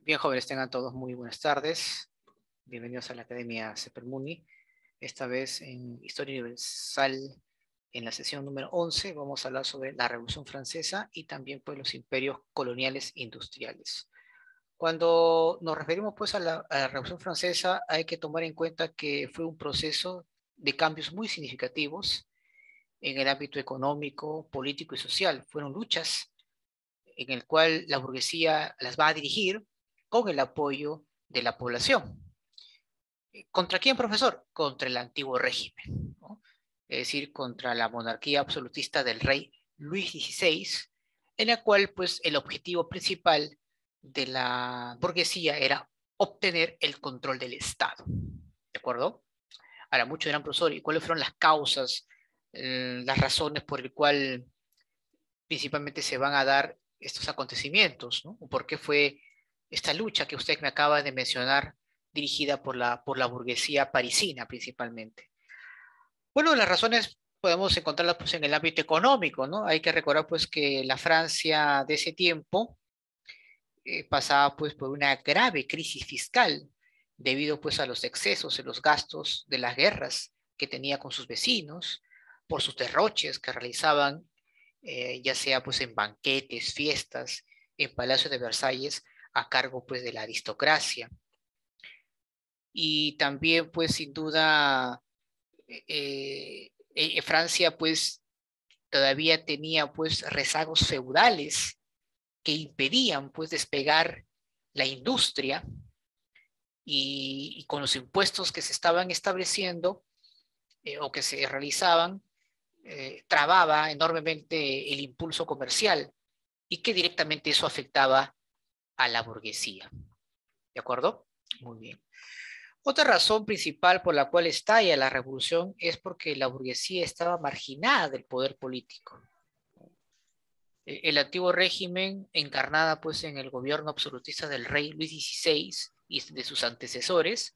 Bien, jóvenes, tengan todos muy buenas tardes. Bienvenidos a la Academia Sepermuni. Esta vez en Historia Universal, en la sesión número 11, vamos a hablar sobre la Revolución Francesa y también pues, los imperios coloniales industriales. Cuando nos referimos pues, a la Revolución Francesa, hay que tomar en cuenta que fue un proceso de cambios muy significativos en el ámbito económico, político y social. Fueron luchas en el cual la burguesía las va a dirigir con el apoyo de la población. ¿Contra quién, profesor? Contra el antiguo régimen, ¿no? Es decir, contra la monarquía absolutista del rey Luis XVI, en la cual pues el objetivo principal de la burguesía era obtener el control del Estado. ¿De acuerdo? Ahora, muchos dirán, profesor, ¿y cuáles fueron las causas, las razones por el cual principalmente se van a dar estos acontecimientos, ¿no? ¿O por qué fue esta lucha que usted me acaba de mencionar dirigida por la burguesía parisina principalmente? Bueno, las razones podemos encontrarlas pues, en el ámbito económico, ¿no? Hay que recordar pues que la Francia de ese tiempo pasaba pues por una grave crisis fiscal debido pues a los excesos en los gastos de las guerras que tenía con sus vecinos, por sus derroches que realizaban ya sea pues en banquetes, fiestas, en Palacio de Versalles, a cargo pues de la aristocracia. Y también pues sin duda Francia pues todavía tenía pues rezagos feudales que impedían pues despegar la industria y con los impuestos que se estaban estableciendo o que se realizaban, trababa enormemente el impulso comercial y que directamente eso afectaba a la burguesía. ¿De acuerdo? Muy bien. Otra razón principal por la cual estalla la revolución es porque la burguesía estaba marginada del poder político. El antiguo régimen, encarnada pues en el gobierno absolutista del rey Luis XVI y de sus antecesores,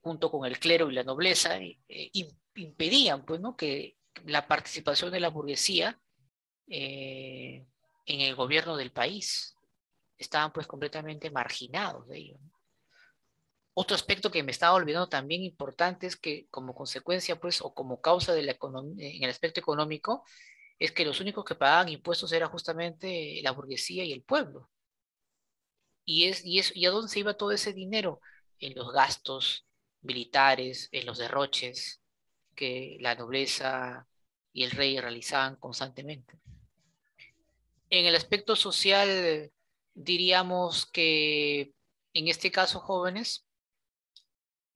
junto con el clero y la nobleza, impedían pues, ¿no? que la participación de la burguesía en el gobierno del país. Estaban pues completamente marginados de ello. Otro aspecto que me estaba olvidando también importante es que como consecuencia pues o como causa de la economía, en el aspecto económico, es que los únicos que pagaban impuestos era justamente la burguesía y el pueblo. ¿Y a dónde se iba todo ese dinero? En los gastos militares, en los derroches que la nobleza y el rey realizaban constantemente. En el aspecto social, diríamos que en este caso, jóvenes,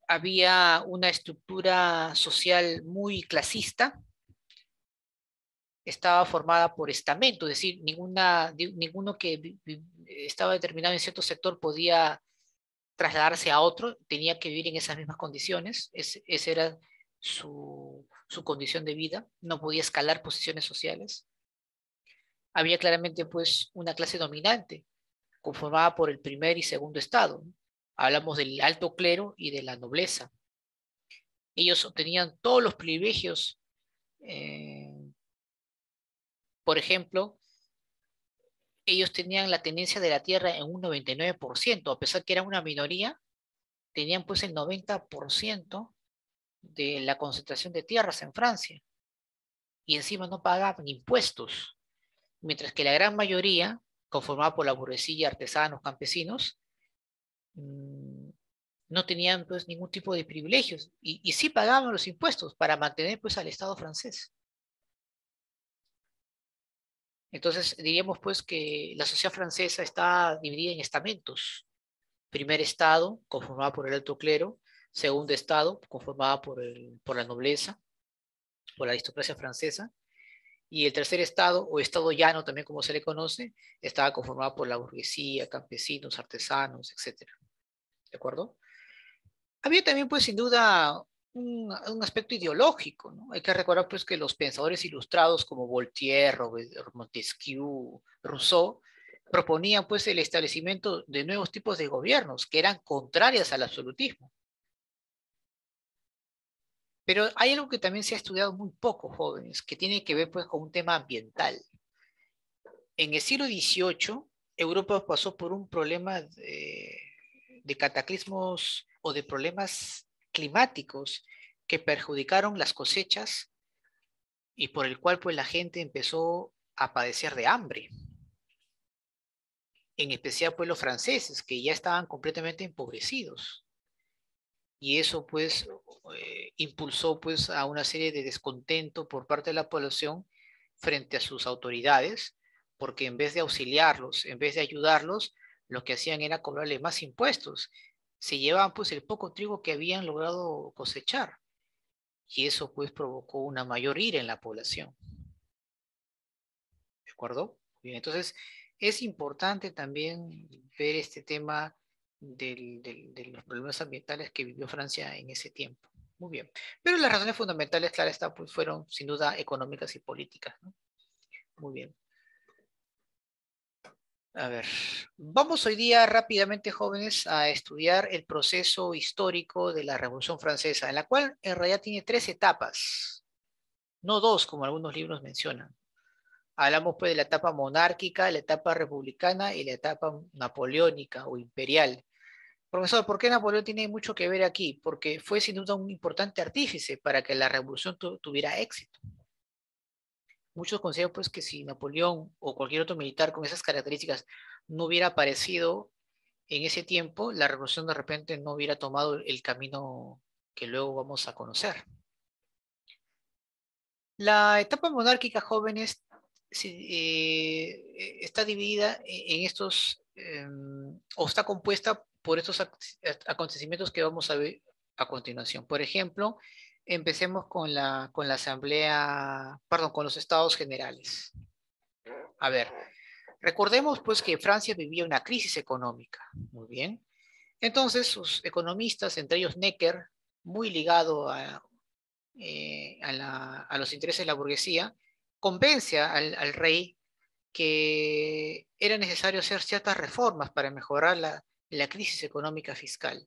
había una estructura social muy clasista, estaba formada por estamento, es decir, ninguno que estaba determinado en cierto sector podía trasladarse a otro, tenía que vivir en esas mismas condiciones, esa era su condición de vida, no podía escalar posiciones sociales. Había claramente pues una clase dominante, conformada por el primer y segundo estado. Hablamos del alto clero y de la nobleza. Ellos obtenían todos los privilegios. Eh, por ejemplo, ellos tenían la tenencia de la tierra en un 99%, a pesar que eran una minoría, tenían pues el 90% de la concentración de tierras en Francia y encima no pagaban impuestos, mientras que la gran mayoría, conformada por la burguesía, artesanos, campesinos, no tenían pues ningún tipo de privilegios y sí pagaban los impuestos para mantener pues al Estado francés. Entonces diríamos pues que la sociedad francesa está dividida en estamentos. Primer estado, conformado por el alto clero. Segundo estado, conformado por la nobleza, por la aristocracia francesa. Y el tercer estado, o estado llano también como se le conoce, estaba conformado por la burguesía, campesinos, artesanos, etc. ¿De acuerdo? Había también, pues, sin duda, un aspecto ideológico, ¿no? Hay que recordar, pues, que los pensadores ilustrados como Voltaire, Montesquieu, Rousseau, proponían, pues, el establecimiento de nuevos tipos de gobiernos que eran contrarias al absolutismo. Pero hay algo que también se ha estudiado muy poco, jóvenes, que tiene que ver, pues, con un tema ambiental. En el siglo XVIII, Europa pasó por un problema de cataclismos o de problemas climáticos que perjudicaron las cosechas y por el cual pues la gente empezó a padecer de hambre. En especial pues los franceses, que ya estaban completamente empobrecidos. Y eso pues impulsó pues a una serie de descontento por parte de la población frente a sus autoridades, porque en vez de auxiliarlos, en vez de ayudarlos, lo que hacían era cobrarle más impuestos. Se llevaban pues el poco trigo que habían logrado cosechar y eso pues provocó una mayor ira en la población. ¿De acuerdo? Bien, entonces es importante también ver este tema de los problemas ambientales que vivió Francia en ese tiempo. Muy bien. Pero las razones fundamentales, claro está, pues fueron sin duda económicas y políticas, ¿no? Muy bien. A ver, vamos hoy día rápidamente, jóvenes, a estudiar el proceso histórico de la Revolución Francesa, en la cual en realidad tiene tres etapas, no dos, como algunos libros mencionan. Hablamos pues de la etapa monárquica, la etapa republicana y la etapa napoleónica o imperial. Profesor, ¿por qué Napoleón tiene mucho que ver aquí? Porque fue sin duda un importante artífice para que la revolución tuviera éxito. Muchos consideran pues que si Napoleón o cualquier otro militar con esas características no hubiera aparecido en ese tiempo, la revolución de repente no hubiera tomado el camino que luego vamos a conocer. La etapa monárquica, jóvenes, está dividida en estos, o está compuesta por estos acontecimientos que vamos a ver a continuación. Por ejemplo, empecemos con la asamblea, perdón, con los estados generales. A ver, recordemos pues que Francia vivía una crisis económica. Muy bien. Entonces, sus economistas, entre ellos Necker, muy ligado a los intereses de la burguesía, convence al rey que era necesario hacer ciertas reformas para mejorar la crisis económica fiscal.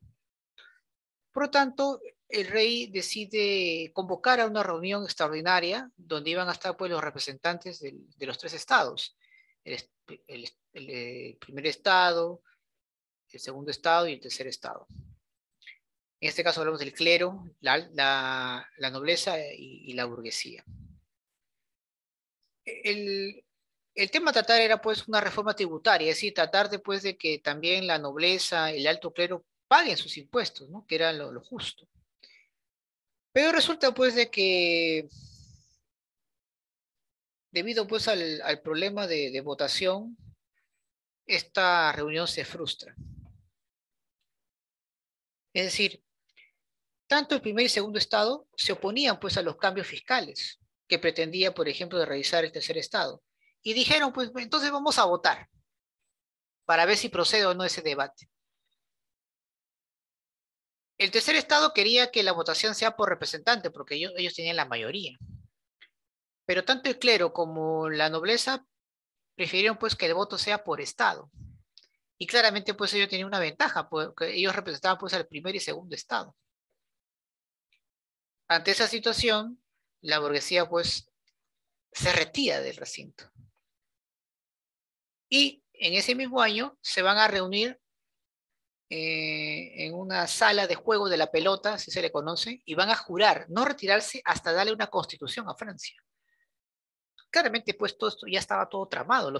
Por lo tanto, el rey decide convocar a una reunión extraordinaria donde iban a estar pues, los representantes de los tres estados, el, el primer estado, el segundo estado y el tercer estado. En este caso hablamos del clero, la nobleza y la burguesía. El, el tema a tratar era pues una reforma tributaria, es decir, tratar después de que también la nobleza, el alto clero paguen sus impuestos, ¿no? Que era lo justo. Pero resulta pues de que debido pues al problema de votación, esta reunión se frustra. Es decir, tanto el primer y segundo estado se oponían pues a los cambios fiscales que pretendía, por ejemplo, de realizar el tercer estado. Y dijeron, pues entonces vamos a votar para ver si procede o no ese debate. El tercer estado quería que la votación sea por representante, porque ellos tenían la mayoría. Pero tanto el clero como la nobleza prefirieron pues que el voto sea por estado. Y claramente pues ellos tenían una ventaja, porque ellos representaban pues al primer y segundo estado. Ante esa situación, la burguesía pues se retira del recinto. Y en ese mismo año se van a reunir en una sala de juego de la pelota, así se le conoce, y van a jurar no retirarse hasta darle una constitución a Francia. Claramente, pues todo esto ya estaba todo tramado.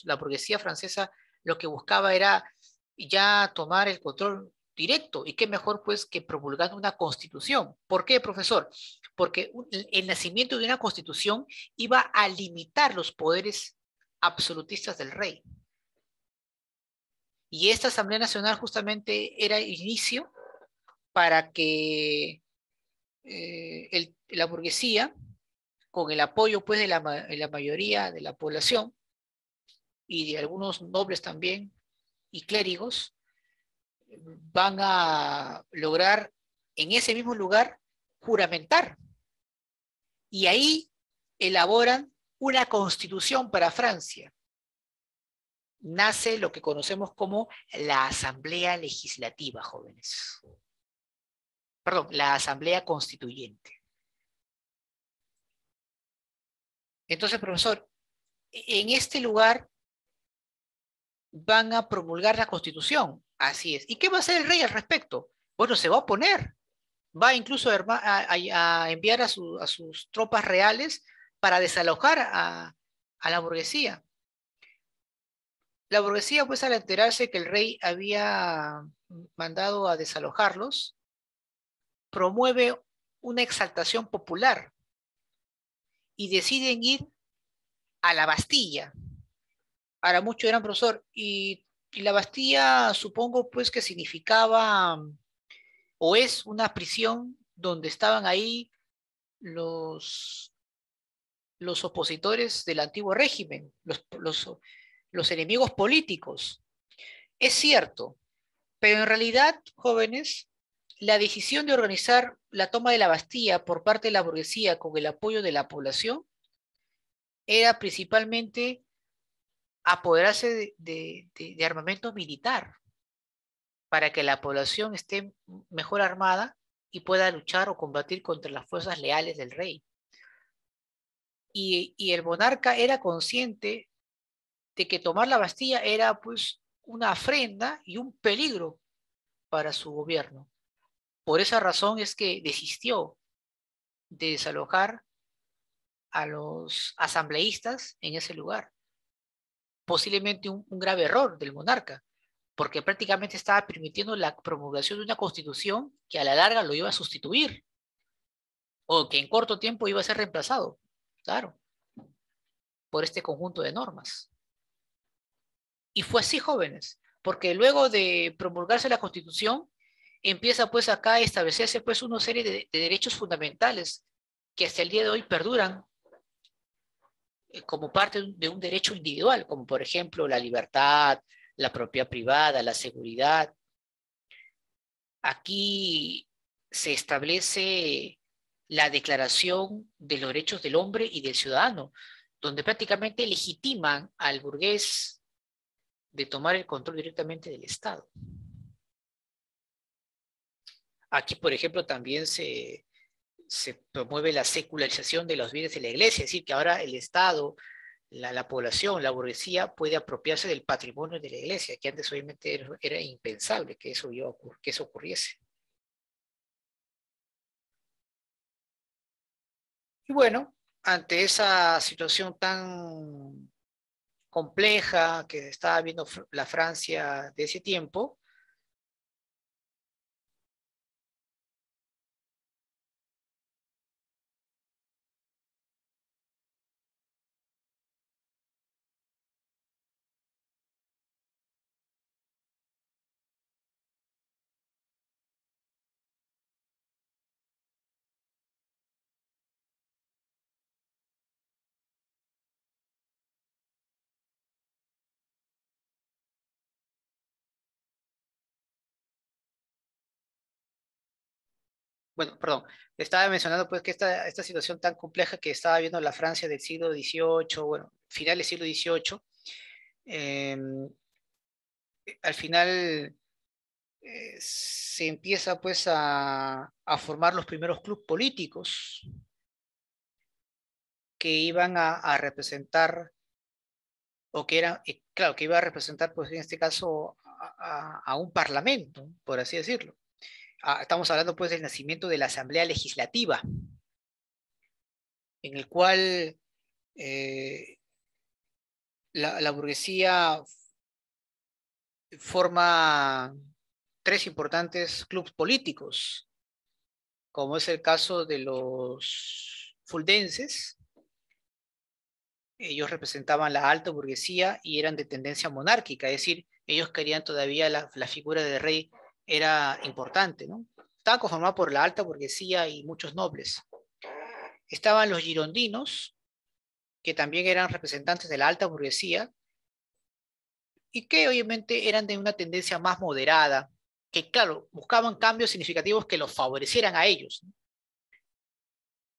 La burguesía francesa lo que buscaba era ya tomar el control directo. Y qué mejor, pues, que promulgando una constitución. ¿Por qué, profesor? Porque el nacimiento de una constitución iba a limitar los poderes absolutistas del rey. Y esta Asamblea Nacional justamente era el inicio para que la burguesía, con el apoyo pues, de la mayoría de la población y de algunos nobles también y clérigos, van a lograr en ese mismo lugar juramentar. Y ahí elaboran una constitución para Francia. Nace lo que conocemos como la Asamblea Legislativa, jóvenes. Perdón, la Asamblea Constituyente. Entonces, profesor, en este lugar van a promulgar la Constitución. Así es. ¿Y qué va a hacer el rey al respecto? Bueno, se va a oponer. Va incluso a enviar a sus tropas reales para desalojar a la burguesía. La burguesía, pues al enterarse que el rey había mandado a desalojarlos, promueve una exaltación popular y deciden ir a la Bastilla. Ahora, mucho eran profesor, y la Bastilla supongo pues que significaba o es una prisión donde estaban ahí los, los opositores del antiguo régimen, los enemigos políticos. Es cierto, pero en realidad, jóvenes, la decisión de organizar la toma de la Bastilla por parte de la burguesía con el apoyo de la población era principalmente apoderarse de armamento militar para que la población esté mejor armada y pueda luchar o combatir contra las fuerzas leales del rey. Y el monarca era consciente de que tomar la Bastilla era pues una afrenta y un peligro para su gobierno. Por esa razón es que desistió de desalojar a los asambleístas en ese lugar. Posiblemente un grave error del monarca, porque prácticamente estaba permitiendo la promulgación de una constitución que a la larga lo iba a sustituir o que en corto tiempo iba a ser reemplazado, claro, por este conjunto de normas. Y fue así, jóvenes, porque luego de promulgarse la constitución, empieza pues acá a establecerse pues una serie de derechos fundamentales que hasta el día de hoy perduran como parte de un derecho individual, como por ejemplo la libertad, la propiedad privada, la seguridad. Aquí se establece la Declaración de los Derechos del Hombre y del Ciudadano, donde prácticamente legitiman al burgués de tomar el control directamente del Estado. Aquí, por ejemplo, también se promueve la secularización de los bienes de la iglesia, es decir, que ahora el Estado, la población, la burguesía puede apropiarse del patrimonio de la iglesia, que antes obviamente era impensable que que eso ocurriese. Y bueno, ante esa situación tan compleja que estaba viendo la Francia de ese tiempo, bueno, perdón, estaba mencionando pues que esta situación tan compleja que estaba viendo la Francia del siglo XVIII, bueno, final del siglo XVIII, eh, al final se empieza pues a formar los primeros clubes políticos que iban a representar, o que eran, claro, que iba a representar pues en este caso a un parlamento, por así decirlo. Estamos hablando pues del nacimiento de la Asamblea Legislativa, en el cual eh, la burguesía forma tres importantes clubes políticos, como es el caso de los fuldenses. Ellos representaban la alta burguesía y eran de tendencia monárquica, es decir, ellos querían todavía la figura del rey era importante, ¿no? Estaba conformada por la alta burguesía y muchos nobles. Estaban los girondinos, que también eran representantes de la alta burguesía y que obviamente eran de una tendencia más moderada, que claro, buscaban cambios significativos que los favorecieran a ellos, ¿no?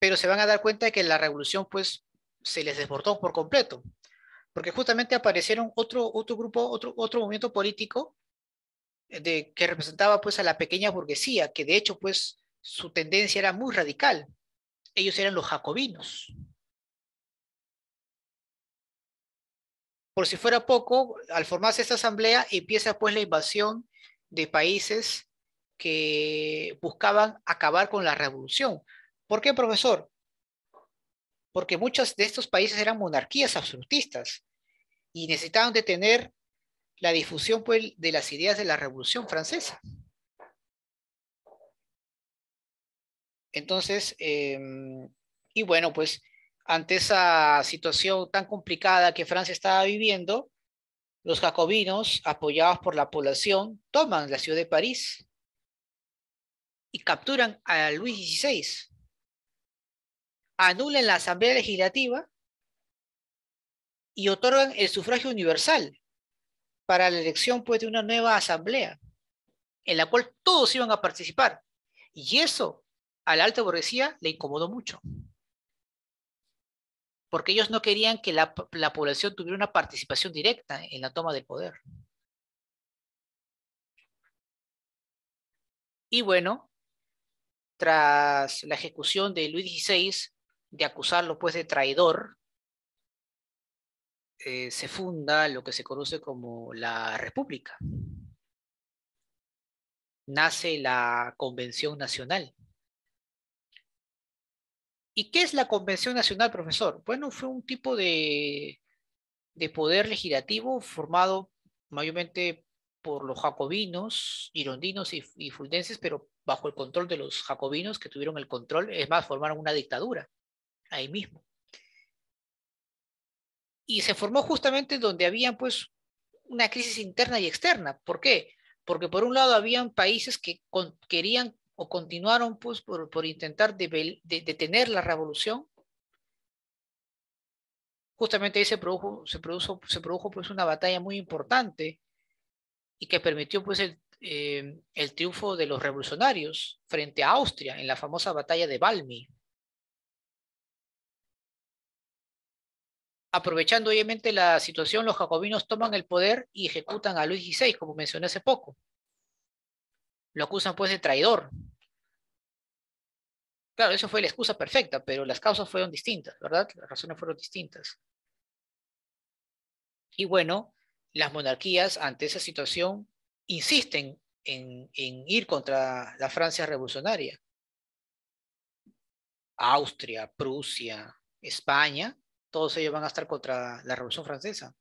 Pero se van a dar cuenta de que la revolución pues se les desbordó por completo, porque justamente aparecieron otro grupo, otro movimiento político que representaba pues a la pequeña burguesía, que de hecho pues su tendencia era muy radical. Ellos eran los jacobinos. por si fuera poco, al formarse esta asamblea, empieza pues la invasión de países que buscaban acabar con la revolución. ¿Por qué, profesor? Porque muchos de estos países eran monarquías absolutistas y necesitaban detener la difusión pues, de las ideas de la Revolución Francesa. Entonces, y bueno, pues ante esa situación tan complicada que Francia estaba viviendo, los jacobinos, apoyados por la población, toman la ciudad de París y capturan a Luis XVI, anulan la Asamblea Legislativa y otorgan el sufragio universal para la elección pues, de una nueva asamblea, en la cual todos iban a participar. Y eso a la alta burguesía le incomodó mucho, porque ellos no querían que la población tuviera una participación directa en la toma del poder. Y bueno, tras la ejecución de Luis XVI, de acusarlo pues de traidor, se funda lo que se conoce como la República. Nace la Convención Nacional. ¿Y qué es la Convención Nacional, profesor? Bueno, fue un tipo de poder legislativo formado mayormente por los jacobinos, girondinos y fuldenses, pero bajo el control de los jacobinos que tuvieron el control, es más, formaron una dictadura ahí mismo. Y se formó justamente donde había pues una crisis interna y externa. ¿Por qué? Porque por un lado habían países que querían o continuaron pues por intentar detener la revolución. Justamente ahí se produjo pues una batalla muy importante y que permitió pues el triunfo de los revolucionarios frente a Austria en la famosa batalla de Valmy. Aprovechando obviamente la situación, los jacobinos toman el poder y ejecutan a Luis XVI, como mencioné hace poco. Lo acusan pues de traidor. Claro, eso fue la excusa perfecta, pero las causas fueron distintas, ¿verdad? Las razones fueron distintas. Y bueno, las monarquías ante esa situación insisten en ir contra la Francia revolucionaria. Austria, Prusia, España, todos ellos van a estar contra la Revolución Francesa.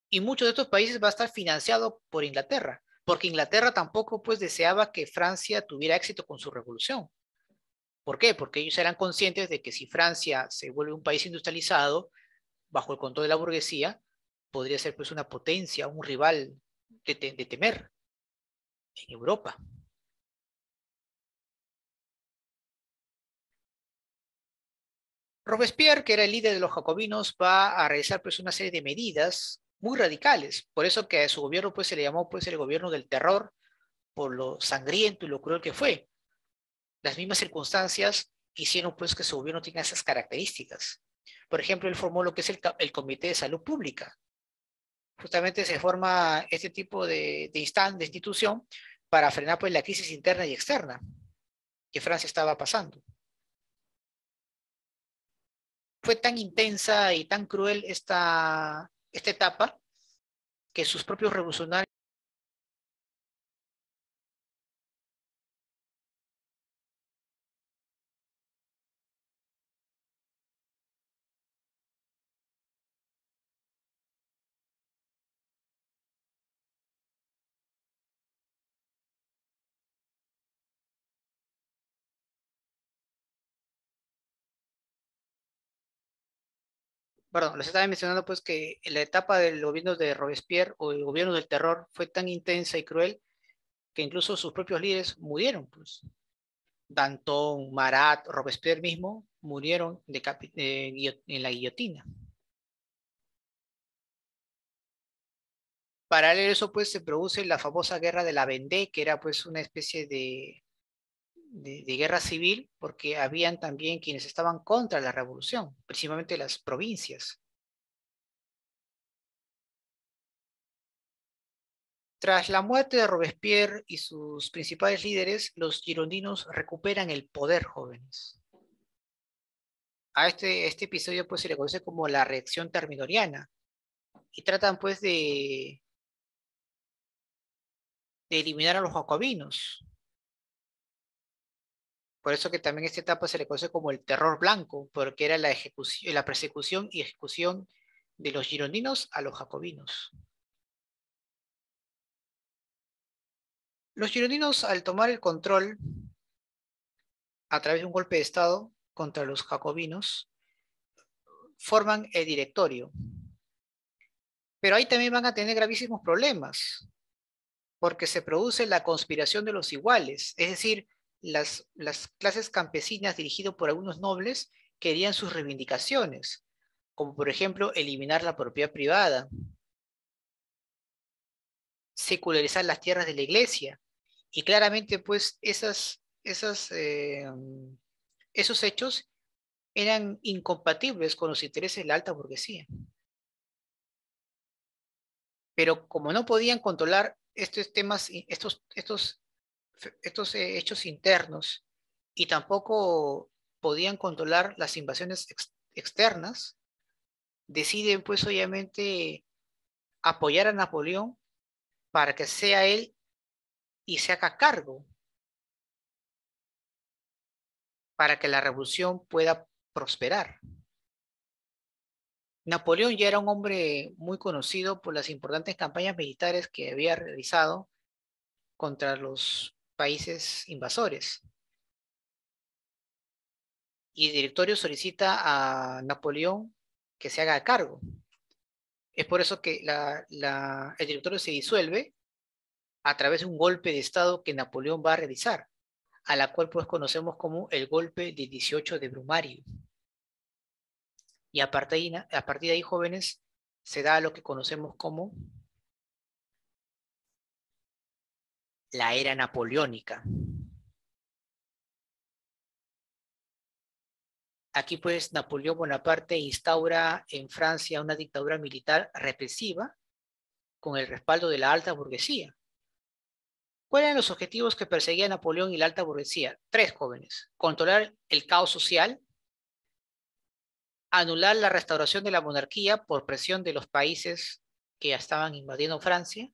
Y muchos de estos países va a estar financiado por Inglaterra, porque Inglaterra tampoco pues deseaba que Francia tuviera éxito con su revolución. ¿Por qué? Porque ellos eran conscientes de que si Francia se vuelve un país industrializado, bajo el control de la burguesía, podría ser pues una potencia, un rival de temer en Europa. Robespierre, que era el líder de los jacobinos, va a realizar pues una serie de medidas muy radicales. Por eso que a su gobierno pues se le llamó pues el gobierno del terror, por lo sangriento y lo cruel que fue. Las mismas circunstancias hicieron pues que su gobierno tenga esas características. Por ejemplo, él formó lo que es el Comité de Salud Pública. Justamente se forma este tipo de institución para frenar pues la crisis interna y externa que Francia estaba pasando. Fue tan intensa y tan cruel esta etapa que sus propios revolucionarios. Perdón, les estaba mencionando pues que la etapa del gobierno de Robespierre o el gobierno del terror fue tan intensa y cruel que incluso sus propios líderes murieron, pues. Danton, Marat, Robespierre mismo murieron en la guillotina. Paralelo a eso, pues, se produce la famosa guerra de la Vendée, que era pues una especie de guerra civil, porque habían también quienes estaban contra la revolución, principalmente las provincias. Tras la muerte de Robespierre y sus principales líderes, los girondinos recuperan el poder, jóvenes. A este episodio pues, se le conoce como la reacción termidoriana, y tratan pues de eliminar a los jacobinos. Por eso que también esta etapa se le conoce como el terror blanco, porque era la ejecución, la persecución y ejecución de los girondinos a los jacobinos. Los girondinos, al tomar el control a través de un golpe de Estado contra los jacobinos, forman el directorio. Pero ahí también van a tener gravísimos problemas, porque se produce la conspiración de los iguales, es decir, las clases campesinas dirigidas por algunos nobles querían sus reivindicaciones, como por ejemplo eliminar la propiedad privada, secularizar las tierras de la iglesia, y claramente pues esos hechos eran incompatibles con los intereses de la alta burguesía. Pero como no podían controlar estos temas, estos hechos internos y tampoco podían controlar las invasiones externas, deciden pues obviamente apoyar a Napoleón para que sea él y se haga cargo, para que la revolución pueda prosperar. Napoleón ya era un hombre muy conocido por las importantes campañas militares que había realizado contra los países invasores. Y el directorio solicita a Napoleón que se haga cargo. Es por eso que el directorio se disuelve a través de un golpe de Estado que Napoleón va a realizar, a la cual pues conocemos como el golpe del 18 de Brumario. Y a partir de ahí, jóvenes, se da lo que conocemos como la era napoleónica. Aquí pues Napoleón Bonaparte instaura en Francia una dictadura militar represiva con el respaldo de la alta burguesía. ¿Cuáles eran los objetivos que perseguía Napoleón y la alta burguesía? Tres, jóvenes: controlar el caos social, anular la restauración de la monarquía por presión de los países que ya estaban invadiendo Francia,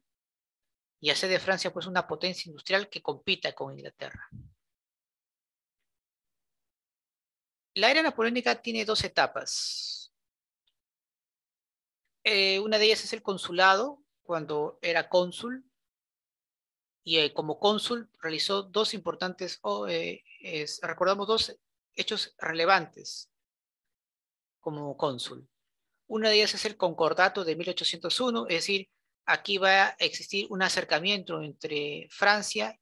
y hacer de Francia pues una potencia industrial que compita con Inglaterra. La era napoleónica tiene dos etapas. Una de ellas es el consulado, cuando era cónsul, y como cónsul realizó dos importantes, recordamos dos hechos relevantes como cónsul. Una de ellas es el Concordato de 1801, es decir, aquí va a existir un acercamiento entre Francia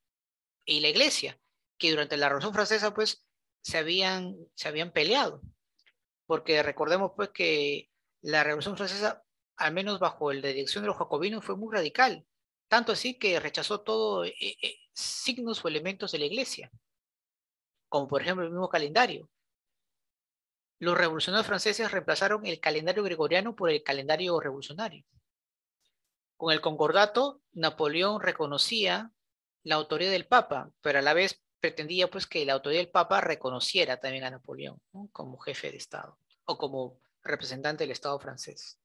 y la Iglesia, que durante la Revolución Francesa pues se habían peleado, porque recordemos pues que la Revolución Francesa, al menos bajo la dirección de los jacobinos, fue muy radical, tanto así que rechazó todo signos o elementos de la Iglesia, como por ejemplo el mismo calendario. Los revolucionarios franceses reemplazaron el calendario gregoriano por el calendario revolucionario. Con el concordato, Napoleón reconocía la autoridad del Papa, pero a la vez pretendía pues que la autoridad del Papa reconociera también a Napoleón, ¿no?, como jefe de Estado o como representante del Estado francés.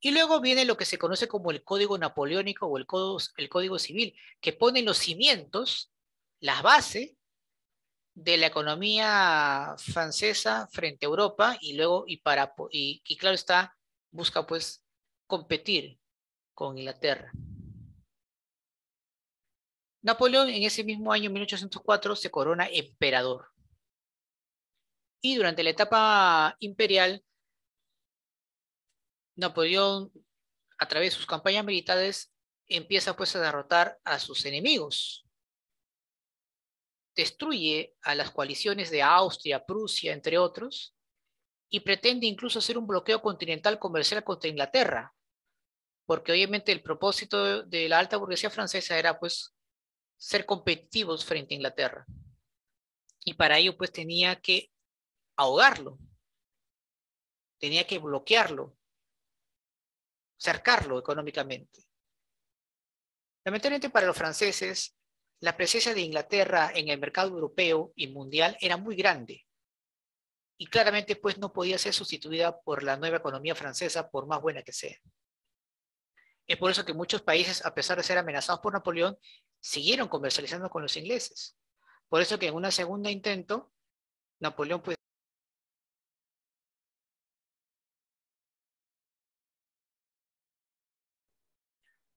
Y luego viene lo que se conoce como el Código Napoleónico o el Código Civil, que pone los cimientos, las bases de la economía francesa frente a Europa, y luego, y claro está, busca pues competir con Inglaterra. Napoleón en ese mismo año, 1804, se corona emperador. Y durante la etapa imperial, Napoleón, a través de sus campañas militares, empieza pues a derrotar a sus enemigos. Destruye a las coaliciones de Austria, Prusia, entre otros, y pretende incluso hacer un bloqueo continental comercial contra Inglaterra, porque obviamente el propósito de la alta burguesía francesa era pues ser competitivos frente a Inglaterra. Y para ello pues tenía que ahogarlo, tenía que bloquearlo, cercarlo económicamente. Lamentablemente para los franceses, la presencia de Inglaterra en el mercado europeo y mundial era muy grande, y claramente pues no podía ser sustituida por la nueva economía francesa, por más buena que sea. Es por eso que muchos países, a pesar de ser amenazados por Napoleón, siguieron comercializando con los ingleses. Por eso que en un segundo intento, Napoleón pues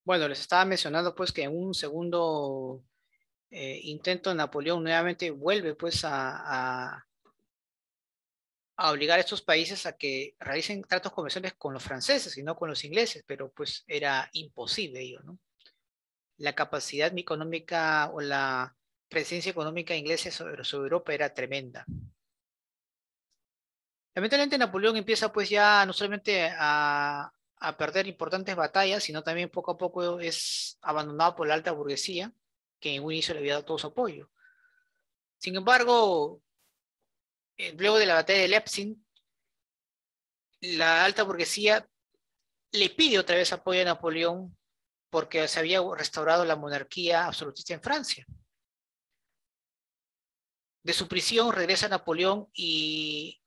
bueno, les estaba mencionando pues que en un segundo intento Napoleón nuevamente vuelve pues a obligar a estos países a que realicen tratos comerciales con los franceses y no con los ingleses, pero pues era imposible ello, ¿no? La capacidad económica o la presencia económica inglesa sobre Europa era tremenda. Lamentablemente Napoleón empieza pues ya no solamente a perder importantes batallas, sino también poco a poco es abandonado por la alta burguesía, que en un inicio le había dado todo su apoyo. Sin embargo, luego de la batalla de Leipzig, la alta burguesía le pide otra vez apoyo a Napoleón porque se había restaurado la monarquía absolutista en Francia. De su prisión regresa Napoleón y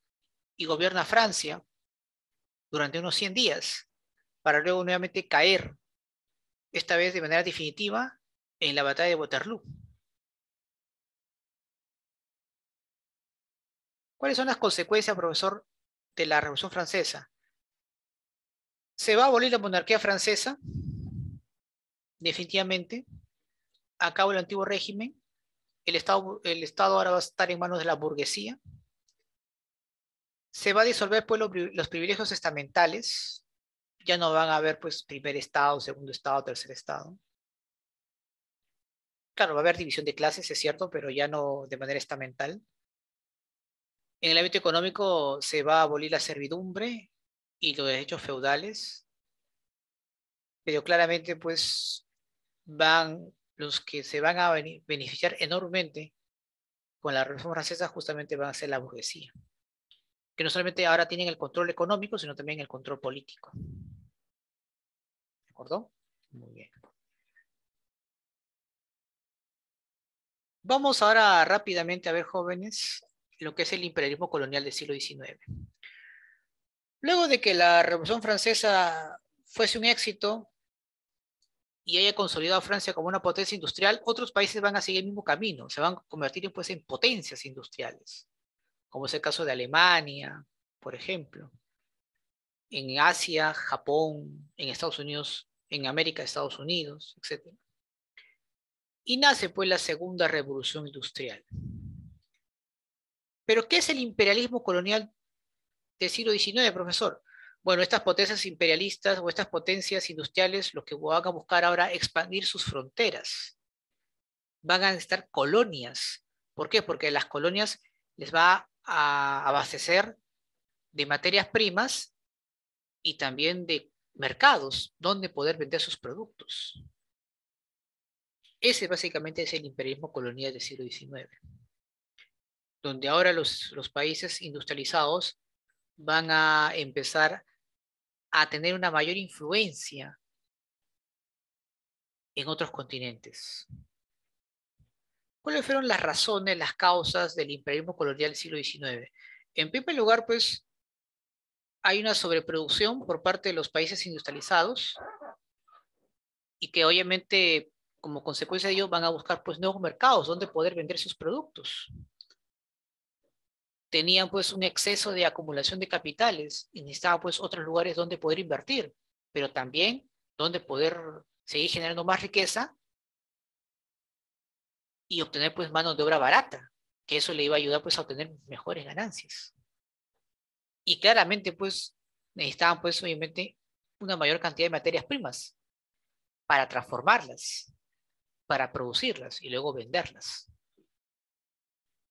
gobierna Francia durante unos 100 días, para luego nuevamente caer, esta vez de manera definitiva, en la batalla de Waterloo. ¿Cuáles son las consecuencias, profesor, de la Revolución Francesa? Se va a abolir la monarquía francesa, definitivamente, acaba el antiguo régimen, el Estado ahora va a estar en manos de la burguesía, se va a disolver pues, los privilegios estamentales, ya no van a haber pues primer estado, segundo estado, tercer estado. Claro, va a haber división de clases, es cierto, pero ya no de manera estamental. En el ámbito económico se va a abolir la servidumbre y los derechos feudales, pero claramente pues los que se van a beneficiar enormemente con la Revolución Francesa justamente van a ser la burguesía, que no solamente ahora tienen el control económico, sino también el control político. ¿De acuerdo? Muy bien. Vamos ahora rápidamente a ver, jóvenes, lo que es el imperialismo colonial del siglo XIX. Luego de que la Revolución Francesa fuese un éxito y haya consolidado a Francia como una potencia industrial, otros países van a seguir el mismo camino, se van a convertir pues, en potencias industriales, como es el caso de Alemania, por ejemplo, en Asia, Japón, en Estados Unidos, en América, Estados Unidos, etc. Y nace pues la segunda revolución industrial. ¿Pero qué es el imperialismo colonial del siglo XIX, profesor? Bueno, estas potencias imperialistas o estas potencias industriales lo que van a buscar ahora es expandir sus fronteras. Van a necesitar colonias. ¿Por qué? Porque las colonias les va a abastecer de materias primas y también de mercados donde poder vender sus productos. Ese básicamente es el imperialismo colonial del siglo XIX, donde ahora los países industrializados van a empezar a tener una mayor influencia en otros continentes. ¿Cuáles fueron las razones, las causas del imperialismo colonial del siglo XIX? En primer lugar, pues, hay una sobreproducción por parte de los países industrializados y que obviamente, como consecuencia de ello, van a buscar pues nuevos mercados donde poder vender sus productos. Tenían pues un exceso de acumulación de capitales y necesitaban pues otros lugares donde poder invertir, pero también donde poder seguir generando más riqueza y obtener pues mano de obra barata, que eso le iba a ayudar pues a obtener mejores ganancias. Y claramente pues necesitaban pues obviamente una mayor cantidad de materias primas para transformarlas, para producirlas y luego venderlas.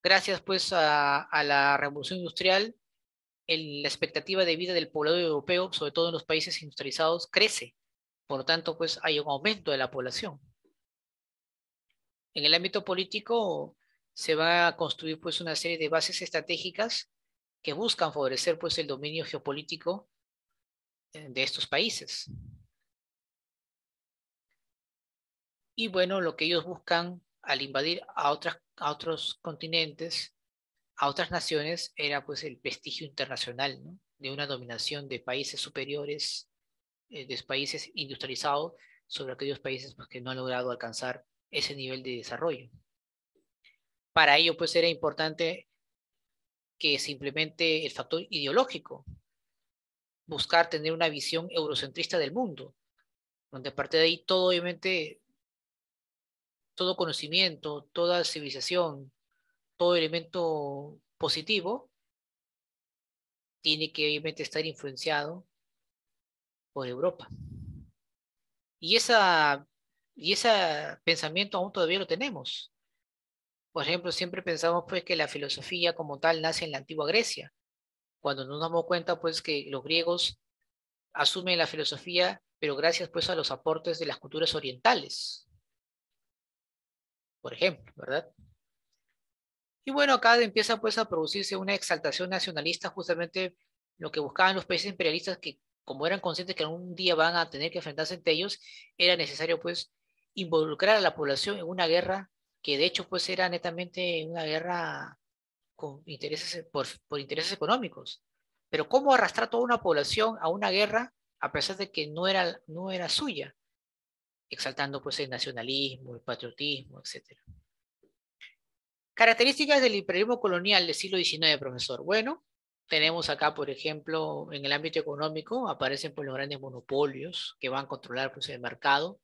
Gracias pues a la revolución industrial, la expectativa de vida del poblado europeo, sobre todo en los países industrializados, crece. Por lo tanto, pues hay un aumento de la población. En el ámbito político se va a construir pues una serie de bases estratégicas que buscan favorecer pues el dominio geopolítico de estos países. Y bueno, lo que ellos buscan al invadir a otros continentes a otras naciones era pues el prestigio internacional, ¿no? De una dominación de países superiores, de países industrializados sobre aquellos países pues, que no han logrado alcanzar ese nivel de desarrollo. Para ello pues era importante que se implemente el factor ideológico, buscar tener una visión eurocentrista del mundo, donde a partir de ahí todo, obviamente, todo conocimiento, toda civilización, todo elemento positivo tiene que obviamente estar influenciado por Europa. Y ese pensamiento aún todavía lo tenemos. Por ejemplo, siempre pensamos pues que la filosofía como tal nace en la antigua Grecia, cuando nos damos cuenta pues que los griegos asumen la filosofía, pero gracias pues a los aportes de las culturas orientales, por ejemplo, ¿verdad? Y bueno, acá empieza pues a producirse una exaltación nacionalista, justamente lo que buscaban los países imperialistas, que como eran conscientes que algún día van a tener que enfrentarse entre ellos, era necesario pues involucrar a la población en una guerra que de hecho pues era netamente una guerra con intereses, por intereses económicos. Pero ¿cómo arrastrar toda una población a una guerra a pesar de que no era suya? Exaltando pues el nacionalismo, el patriotismo, etcétera. Características del imperialismo colonial del siglo XIX, profesor. Bueno, tenemos acá, por ejemplo, en el ámbito económico, aparecen pues, los grandes monopolios que van a controlar pues, el mercado.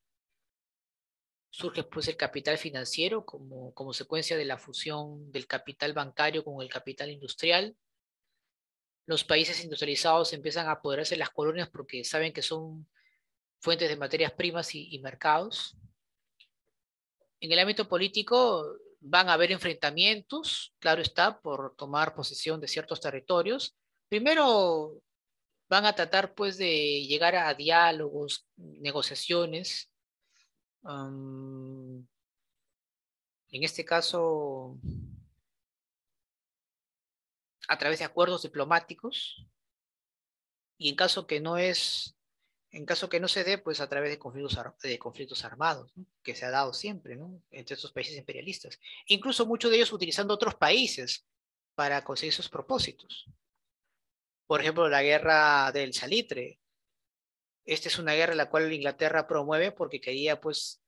Surge pues, el capital financiero como consecuencia de la fusión del capital bancario con el capital industrial. Los países industrializados empiezan a apoderarse de las colonias porque saben que son fuentes de materias primas y mercados. En el ámbito político van a haber enfrentamientos, claro está, por tomar posesión de ciertos territorios. Primero van a tratar pues de llegar a diálogos, negociaciones, um, en este caso a través de acuerdos diplomáticos, y en caso que no se dé, pues a través de conflictos armados, ¿no? Que se ha dado siempre, ¿no? Entre estos países imperialistas. Incluso muchos de ellos utilizando otros países para conseguir sus propósitos. Por ejemplo, la guerra del salitre. Esta es una guerra en la cual Inglaterra promueve porque quería pues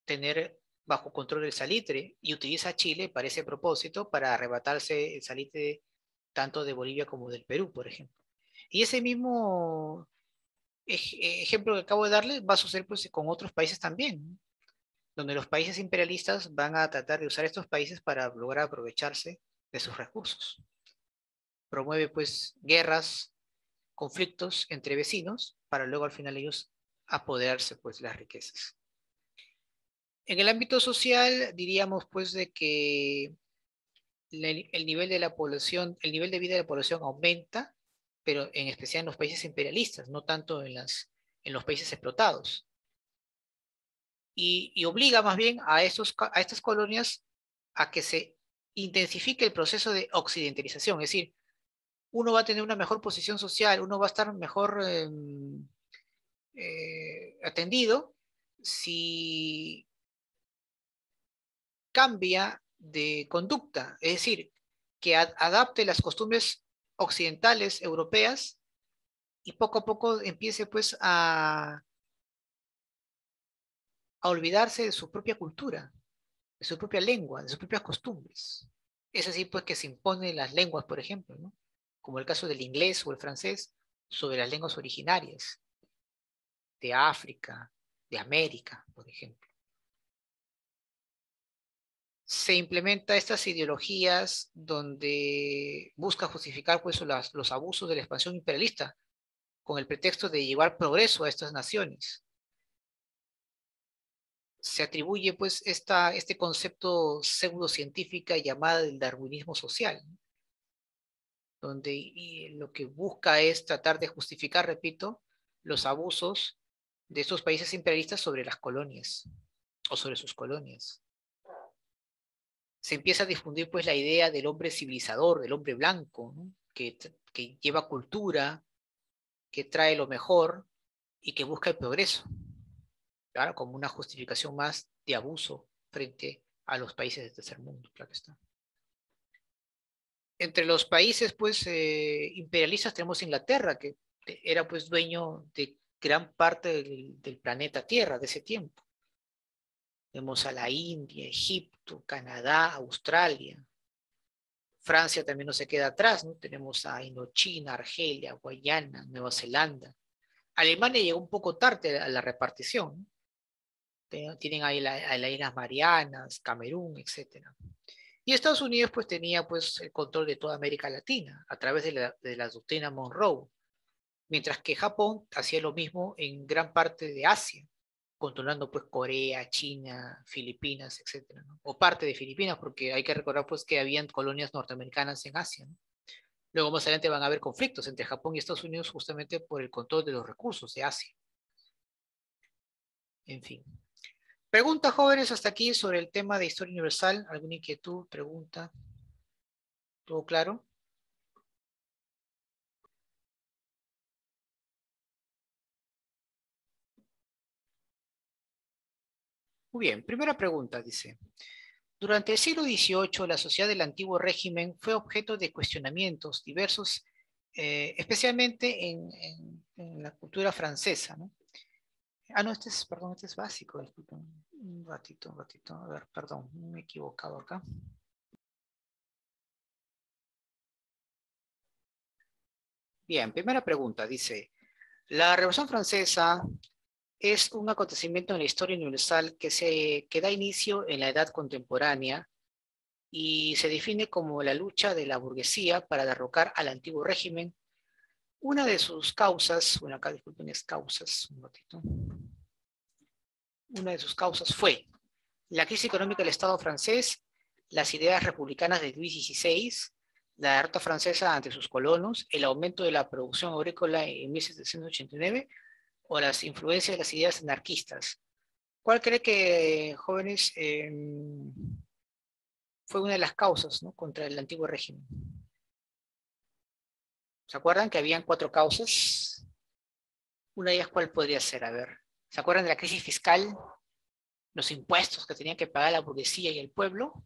tener bajo control el salitre y utiliza a Chile para ese propósito, para arrebatarse el salitre tanto de Bolivia como del Perú, por ejemplo. Y ese mismo ejemplo que acabo de darle va a suceder pues, con otros países también, ¿no? Donde los países imperialistas van a tratar de usar estos países para lograr aprovecharse de sus recursos. Promueve pues guerras, conflictos entre vecinos para luego al final ellos apoderarse pues de las riquezas. En el ámbito social diríamos pues de que el nivel de la población, el nivel de vida de la población aumenta, pero en especial en los países imperialistas, no tanto en los países explotados. Y obliga más bien a estas colonias a que se intensifique el proceso de occidentalización, es decir, uno va a tener una mejor posición social, uno va a estar mejor atendido si cambia de conducta, es decir, que adapte las costumbres occidentales europeas y poco a poco empiece pues a olvidarse de su propia cultura, de su propia lengua, de sus propias costumbres. Es así pues que se imponen las lenguas, por ejemplo, ¿no? Como el caso del inglés o el francés, sobre las lenguas originarias de África, de América, por ejemplo. Se implementa estas ideologías donde busca justificar pues, los abusos de la expansión imperialista con el pretexto de llevar progreso a estas naciones. Se atribuye pues este concepto pseudocientífica llamada el darwinismo social, ¿no? Donde lo que busca es tratar de justificar, repito, los abusos de estos países imperialistas sobre las colonias o sobre sus colonias. Se empieza a difundir pues la idea del hombre civilizador, del hombre blanco, ¿no? que lleva cultura, que trae lo mejor y que busca el progreso, claro, como una justificación más de abuso frente a los países del tercer mundo, claro está. entre los países pues imperialistas tenemos Inglaterra, que era pues dueño de gran parte del planeta Tierra de ese tiempo. Tenemos a la India, Egipto, Canadá, Australia. Francia también no se queda atrás, ¿no? Tenemos a Indochina, Argelia, Guayana, Nueva Zelanda. Alemania llegó un poco tarde a la repartición, ¿no? Tienen ahí a las Islas Marianas, Camerún, etcétera. Y Estados Unidos pues tenía pues el control de toda América Latina a través de la doctrina Monroe, mientras que Japón hacía lo mismo en gran parte de Asia, controlando pues Corea, China, Filipinas, etcétera, ¿no? O parte de Filipinas, porque hay que recordar pues que habían colonias norteamericanas en Asia, ¿no? Luego más adelante van a haber conflictos entre Japón y Estados Unidos justamente por el control de los recursos de Asia. En fin. Preguntas, jóvenes, hasta aquí sobre el tema de historia universal. ¿Alguna inquietud, pregunta? ¿Todo claro? Muy bien, primera pregunta, dice. Durante el siglo XVIII, la sociedad del antiguo régimen fue objeto de cuestionamientos diversos, especialmente en la cultura francesa, ¿no? Ah, no, perdón, este es básico, disculpen. Un ratito, a ver, perdón, me he equivocado acá. Bien, primera pregunta, dice, la Revolución Francesa es un acontecimiento en la historia universal que da inicio en la edad contemporánea y se define como la lucha de la burguesía para derrocar al antiguo régimen. Una de sus causas, bueno, acá disculpen, es causas, un ratito. Una de sus causas fue la crisis económica del Estado francés, las ideas republicanas de Luis XVI, la derrota francesa ante sus colonos, el aumento de la producción agrícola en 1789 o las influencias de las ideas anarquistas. ¿Cuál cree que, jóvenes, fue una de las causas, ¿no?, contra el antiguo régimen? ¿Se acuerdan que habían 4 causas? Una de ellas, ¿cuál podría ser? A ver, ¿se acuerdan de la crisis fiscal? Los impuestos que tenían que pagar la burguesía y el pueblo.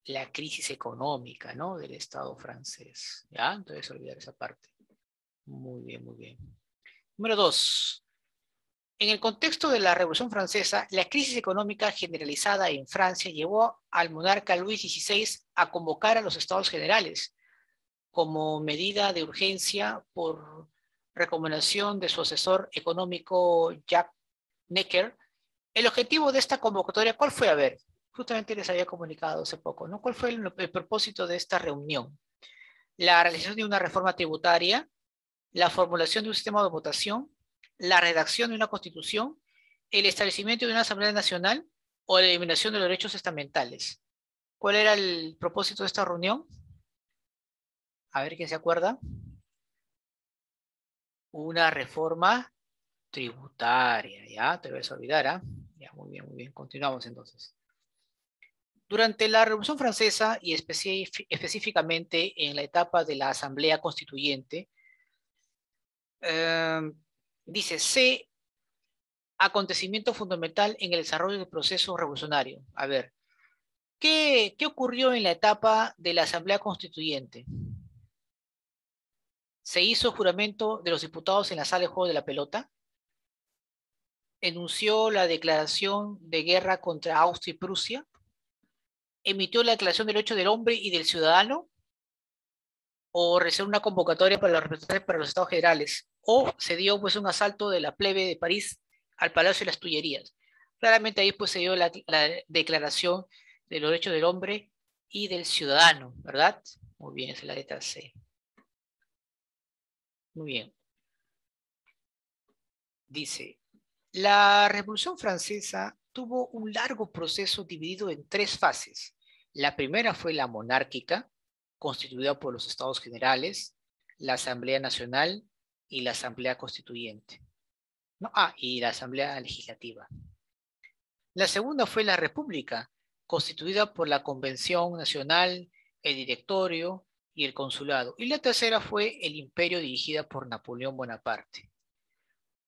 La crisis económica, ¿no?, del Estado francés. ¿Ya? Entonces, olvidar esa parte. Muy bien, muy bien. Número 2. En el contexto de la Revolución Francesa, la crisis económica generalizada en Francia llevó al monarca Luis XVI a convocar a los Estados Generales como medida de urgencia por recomendación de su asesor económico Jacques Necker. El objetivo de esta convocatoria, ¿cuál fue? A ver, justamente les había comunicado hace poco, ¿no? ¿Cuál fue el propósito de esta reunión? La realización de una reforma tributaria, la formulación de un sistema de votación, la redacción de una constitución, el establecimiento de una asamblea nacional o la eliminación de los derechos estamentales. ¿Cuál era el propósito de esta reunión? A ver quién se acuerda. Una reforma tributaria, ¿ya? Te vas a olvidar, ¿ah? Ya, muy bien, muy bien. Continuamos entonces. Durante la Revolución Francesa y específicamente en la etapa de la Asamblea Constituyente, dice, C, acontecimiento fundamental en el desarrollo del proceso revolucionario. A ver, ¿qué ocurrió en la etapa de la Asamblea Constituyente? Se hizo juramento de los diputados en la sala de juego de la pelota, enunció la declaración de guerra contra Austria y Prusia, emitió la declaración del derecho del hombre y del ciudadano, o realizó una convocatoria para los representantes para los estados generales, o se dio pues un asalto de la plebe de París al Palacio de las Tullerías. Claramente ahí pues se dio la declaración de los derechos del hombre y del ciudadano, ¿verdad? Muy bien, esa es la letra C. Muy bien. Dice, la Revolución Francesa tuvo un largo proceso dividido en 3 fases. La primera fue la monárquica, constituida por los Estados Generales, la Asamblea Nacional y la Asamblea Constituyente. No, y la Asamblea Legislativa. La segunda fue la República, constituida por la Convención Nacional, el Directorio y el Consulado. Y la tercera fue el Imperio, dirigida por Napoleón Bonaparte.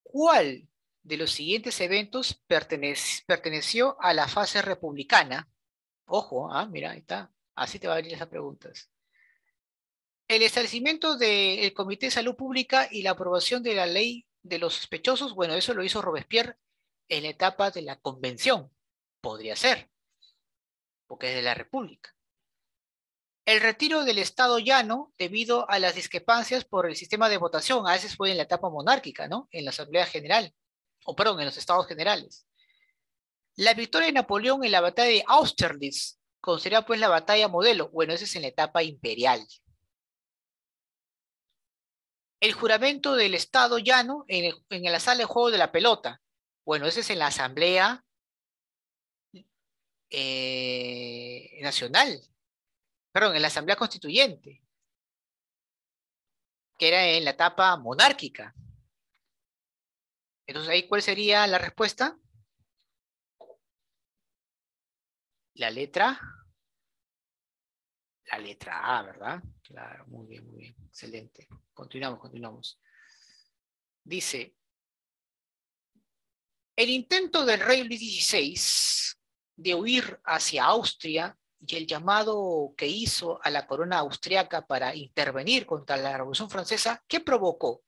¿Cuál de los siguientes eventos perteneció a la fase republicana? Ojo, mira, ahí está. Así te va a venir esas preguntas. El establecimiento del Comité de Salud Pública y la aprobación de la ley de los sospechosos, bueno, eso lo hizo Robespierre en la etapa de la convención. Podría ser, porque es de la República. El retiro del Estado llano debido a las discrepancias por el sistema de votación, a veces fue en la etapa monárquica, ¿no? En la Asamblea General, o perdón, en los Estados Generales. La victoria de Napoleón en la batalla de Austerlitz, considerada pues la batalla modelo, bueno, esa es en la etapa imperial. El juramento del Estado llano en la sala de juego de la pelota, bueno, ese es en la Asamblea Nacional, perdón, en la Asamblea Constituyente, que era en la etapa monárquica. Entonces, ahí, ¿cuál sería la respuesta? La letra A, ¿verdad? Claro, muy bien, excelente. Continuamos. Dice, el intento del rey Luis XVI de huir hacia Austria y el llamado que hizo a la corona austriaca para intervenir contra la Revolución Francesa, ¿qué provocó?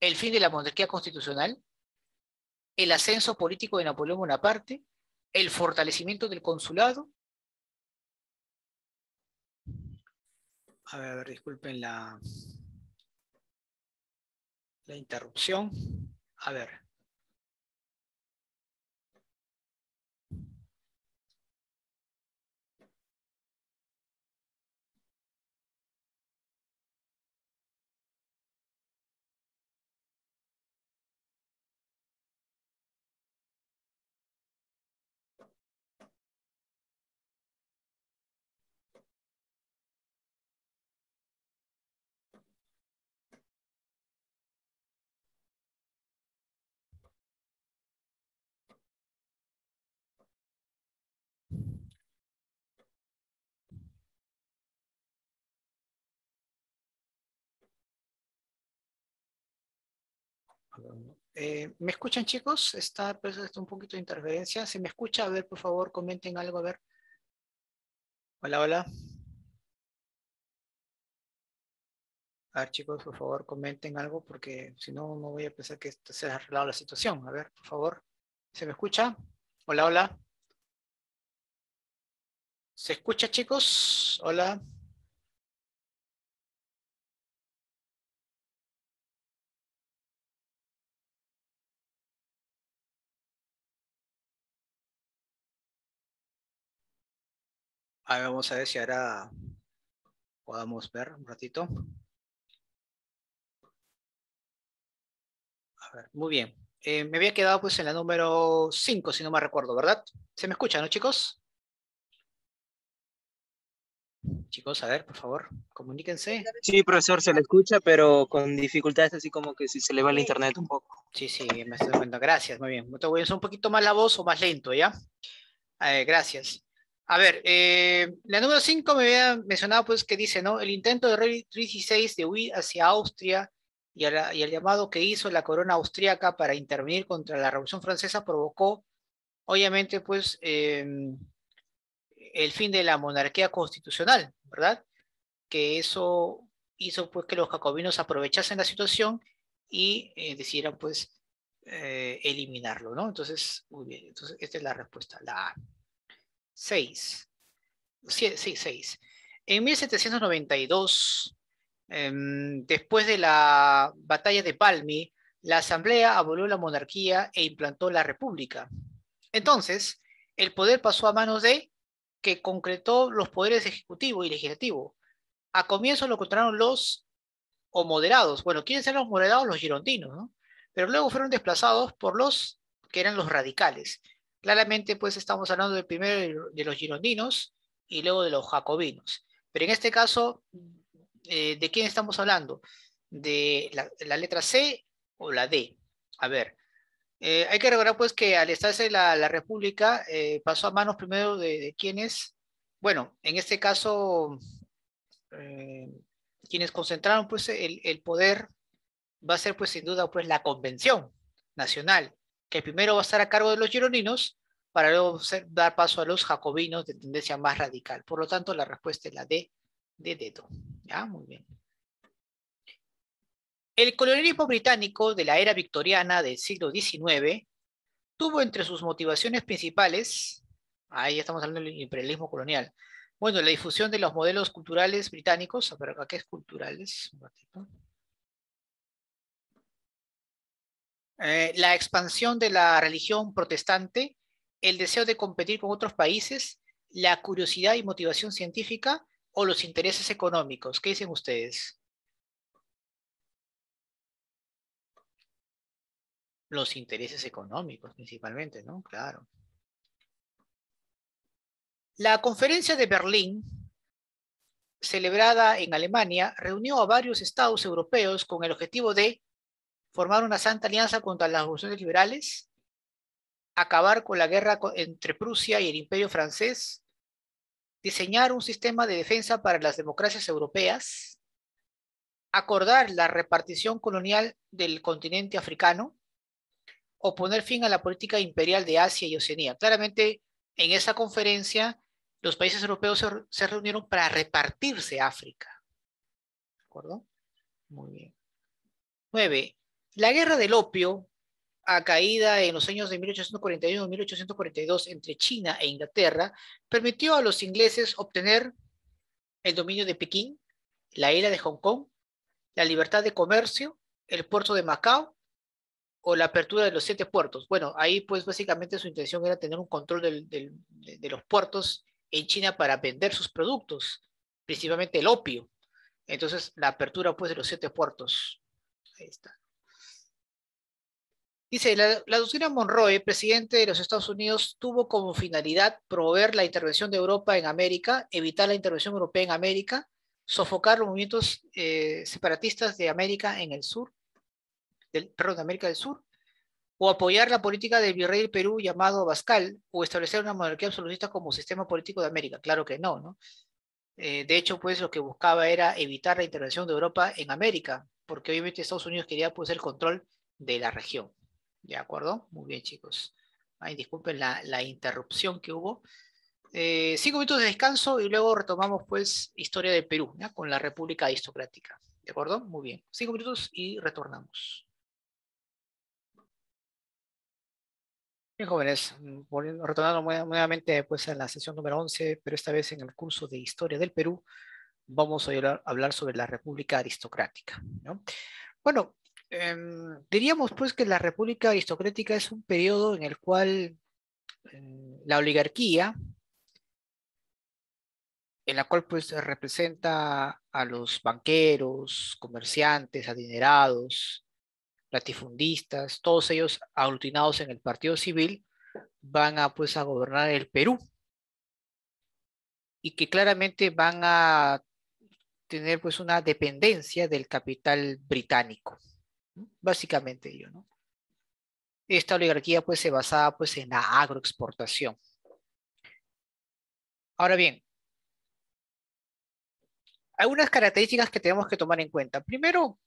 ¿El fin de la monarquía constitucional? ¿El ascenso político de Napoleón Bonaparte? ¿El fortalecimiento del consulado? A ver, disculpen la interrupción. A ver. ¿Me escuchan, chicos? Está un poquito de interferencia. ¿Se me escucha? A ver, por favor, comenten algo. A ver. Hola. A ver, chicos, por favor, comenten algo porque si no, no voy a pensar que se ha arreglado la situación. A ver, por favor. ¿Se me escucha? Hola. ¿Se escucha, chicos? Hola. A ver, vamos a ver si ahora podamos ver un ratito. A ver, muy bien. Me había quedado pues en la número 5, si no me recuerdo, ¿verdad? ¿Se me escucha, no, chicos? Chicos, a ver, por favor, comuníquense. Sí, profesor, se le escucha, pero con dificultades, así como que si se le va el internet un poco. Sí, me estoy dando cuenta. Gracias, muy bien. Te voy a hacer un poquito más la voz o más lento, ¿ya? Gracias. A ver, la número 5 me había mencionado pues que dice, ¿no? El intento de rey 16 de huir hacia Austria y el llamado que hizo la corona austríaca para intervenir contra la Revolución Francesa provocó, obviamente, pues, el fin de la monarquía constitucional, ¿verdad? Que eso hizo pues que los jacobinos aprovechasen la situación y decidieran pues eliminarlo, ¿no? Entonces, muy bien, entonces esta es la respuesta, la A. 6. Sí, 6. En 1792, después de la batalla de Valmy, la Asamblea abolió la monarquía e implantó la república. Entonces, el poder pasó a manos de que concretó los poderes ejecutivo y legislativo. A comienzo lo controlaron los o moderados. Bueno, ¿quiénes eran los moderados? Los girondinos, ¿no? Pero luego fueron desplazados por los que eran los radicales. Claramente, pues estamos hablando de primero de los girondinos y luego de los jacobinos. Pero en este caso, ¿de quién estamos hablando? ¿De la letra C o la D? A ver, hay que recordar pues que al estarse la República pasó a manos primero de quienes, bueno, en este caso eh, quienes concentraron pues el poder va a ser pues sin duda pues la convención nacional, que primero va a estar a cargo de los gironinos para luego dar paso a los jacobinos de tendencia más radical. Por lo tanto, la respuesta es la D de dedo. Ya, muy bien. El colonialismo británico de la era victoriana del siglo XIX tuvo entre sus motivaciones principales, ahí ya estamos hablando del imperialismo colonial, bueno, la difusión de los modelos culturales británicos, a ver acá, ¿qué es culturales? Un ratito. La expansión de la religión protestante, el deseo de competir con otros países, la curiosidad y motivación científica o los intereses económicos. ¿Qué dicen ustedes? Los intereses económicos principalmente, ¿no? Claro. La conferencia de Berlín, celebrada en Alemania, reunió a varios estados europeos con el objetivo de formar una santa alianza contra las revoluciones liberales, acabar con la guerra entre Prusia y el Imperio francés, diseñar un sistema de defensa para las democracias europeas, acordar la repartición colonial del continente africano o poner fin a la política imperial de Asia y Oceanía. Claramente, en esa conferencia, los países europeos se reunieron para repartirse África. ¿De acuerdo? Muy bien. 9. La guerra del opio, acaída en los años de 1841 y 1842 entre China e Inglaterra, permitió a los ingleses obtener el dominio de Pekín, la isla de Hong Kong, la libertad de comercio, el puerto de Macao o la apertura de los 7 puertos. Bueno, ahí pues básicamente su intención era tener un control de los puertos en China para vender sus productos, principalmente el opio. Entonces, la apertura pues de los 7 puertos. Ahí está. Dice, la doctrina Monroe, presidente de los Estados Unidos, tuvo como finalidad promover la intervención de Europa en América, evitar la intervención europea en América, sofocar los movimientos separatistas de América en el sur, perdón, de América del Sur, o apoyar la política del virrey del Perú llamado Abascal, o establecer una monarquía absolutista como sistema político de América. Claro que no, ¿no? De hecho, pues lo que buscaba era evitar la intervención de Europa en América, porque obviamente Estados Unidos quería pues el control de la región. ¿De acuerdo? Muy bien, chicos. Ay, disculpen la interrupción que hubo. 5 minutos de descanso y luego retomamos pues historia del Perú, ¿ya? Con la República Aristocrática. ¿De acuerdo? Muy bien. 5 minutos y retornamos. Bien, jóvenes, retornando nuevamente pues a la sesión número 11, pero esta vez en el curso de Historia del Perú, vamos a hablar sobre la República Aristocrática, ¿no? Bueno, diríamos pues que la República Aristocrática es un periodo en el cual la oligarquía, en la cual pues representa a los banqueros, comerciantes, adinerados, latifundistas, todos ellos aglutinados en el Partido Civil, van a pues a gobernar el Perú y que claramente van a tener pues una dependencia del capital británico, ¿no? Básicamente ello, ¿no? Esta oligarquía pues se basaba pues en la agroexportación. Ahora bien, algunas características que tenemos que tomar en cuenta. Primero,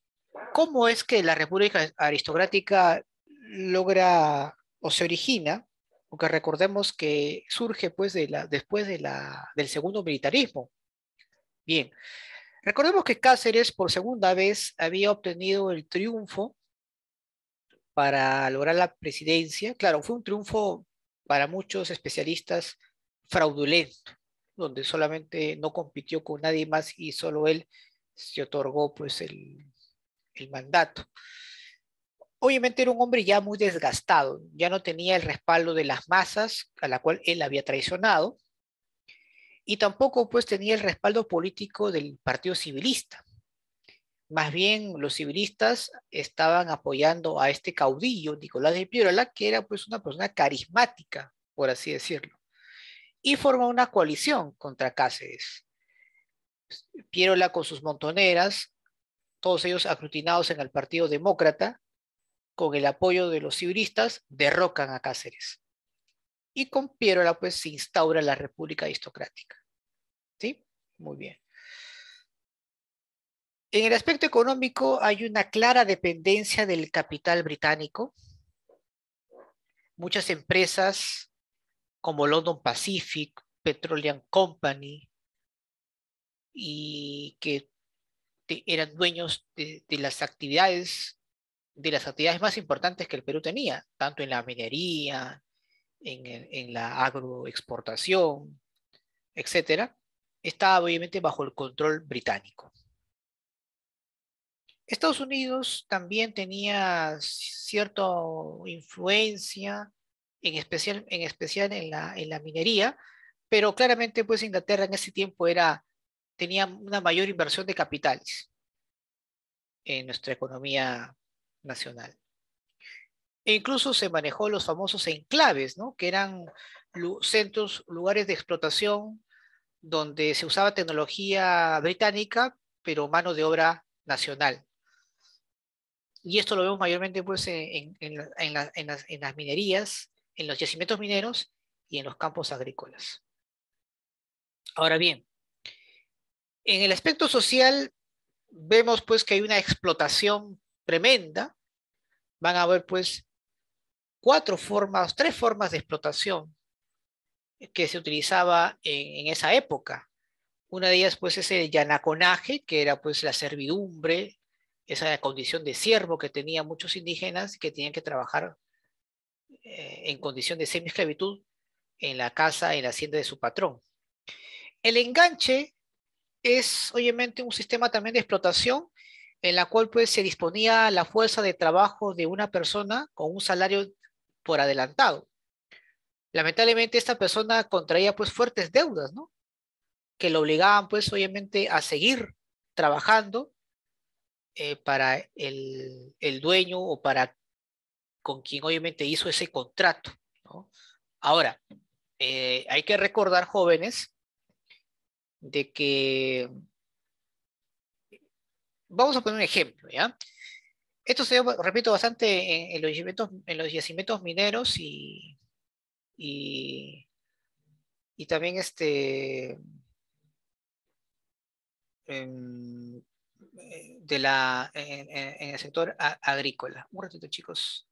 ¿cómo es que la República Aristocrática logra o se origina? Porque recordemos que surge pues después del segundo militarismo. Bien, recordemos que Cáceres por segunda vez había obtenido el triunfo para lograr la presidencia. Claro, fue un triunfo para muchos especialistas fraudulento, donde solamente no compitió con nadie más y solo él se otorgó pues el mandato. Obviamente era un hombre ya muy desgastado, ya no tenía el respaldo de las masas a la cual él había traicionado y tampoco pues tenía el respaldo político del Partido Civilista. Más bien los civilistas estaban apoyando a este caudillo, Nicolás de Piérola, que era pues una persona carismática, por así decirlo, y formó una coalición contra Cáceres. Piérola con sus montoneras, todos ellos aglutinados en el Partido Demócrata, con el apoyo de los civilistas, derrocan a Cáceres. Y con Piérola pues se instaura la República Aristocrática. ¿Sí? Muy bien. En el aspecto económico hay una clara dependencia del capital británico. Muchas empresas como London Pacific, Petroleum Company, y que obviamente eran dueños de las actividades más importantes que el Perú tenía, tanto en la minería, en la agroexportación, etcétera, estaba obviamente bajo el control británico. Estados Unidos también tenía cierta influencia, en especial en la minería, pero claramente pues Inglaterra en ese tiempo tenía una mayor inversión de capitales en nuestra economía nacional. E incluso se manejó los famosos enclaves, ¿no? Que eran centros, lugares de explotación donde se usaba tecnología británica, pero mano de obra nacional. Y esto lo vemos mayormente pues, en las minerías, en los yacimientos mineros y en los campos agrícolas. Ahora bien, en el aspecto social vemos pues que hay una explotación tremenda. Van a haber pues tres formas de explotación que se utilizaba en esa época. Una de ellas pues es el yanaconaje, que era pues la servidumbre, esa condición de siervo que tenían muchos indígenas que tenían que trabajar en condición de semi-esclavitud en la casa, en la hacienda de su patrón. El enganche es obviamente un sistema también de explotación en la cual pues se disponía la fuerza de trabajo de una persona con un salario por adelantado. Lamentablemente esta persona contraía pues fuertes deudas, ¿no? Que lo obligaban pues obviamente a seguir trabajando para el dueño o para con quien obviamente hizo ese contrato, ¿no? Ahora, hay que recordar, jóvenes, de que, vamos a poner un ejemplo, ¿ya? Esto se da, repito, bastante en los yacimientos mineros y, y también em, en el sector agrícola. Un ratito, chicos.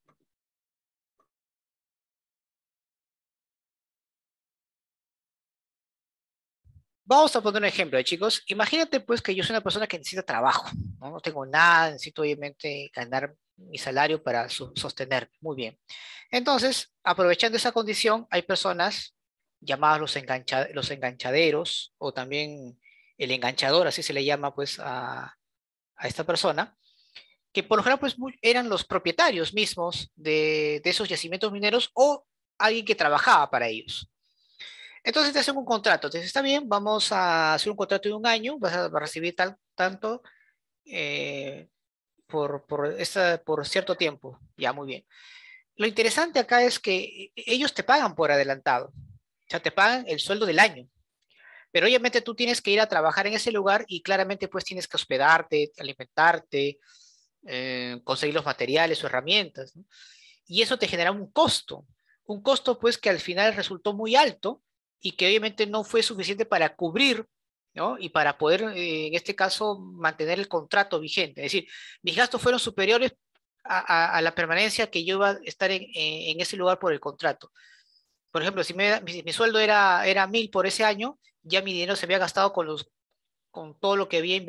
Vamos a poner un ejemplo, chicos. Imagínate pues que yo soy una persona que necesita trabajo, ¿no? No tengo nada, necesito obviamente ganar mi salario para sostenerme. Muy bien. Entonces, aprovechando esa condición, hay personas llamadas los enganchaderos o también el enganchador, así se le llama pues a esta persona, que por lo general pues eran los propietarios mismos de esos yacimientos mineros o alguien que trabajaba para ellos. Entonces te hacen un contrato, te dicen, está bien, vamos a hacer un contrato de un año, vas a recibir tanto eh, por cierto tiempo. Ya, muy bien. Lo interesante acá es que ellos te pagan por adelantado, o sea, te pagan el sueldo del año, pero obviamente tú tienes que ir a trabajar en ese lugar y claramente pues tienes que hospedarte, alimentarte, conseguir los materiales o herramientas, ¿no? Y eso te genera un costo pues que al final resultó muy alto y que obviamente no fue suficiente para cubrir, ¿no? Y para poder, en este caso, mantener el contrato vigente. Es decir, mis gastos fueron superiores a la permanencia que yo iba a estar en ese lugar por el contrato. Por ejemplo, si mi sueldo era 1.000 por ese año, ya mi dinero se había gastado con todo lo que había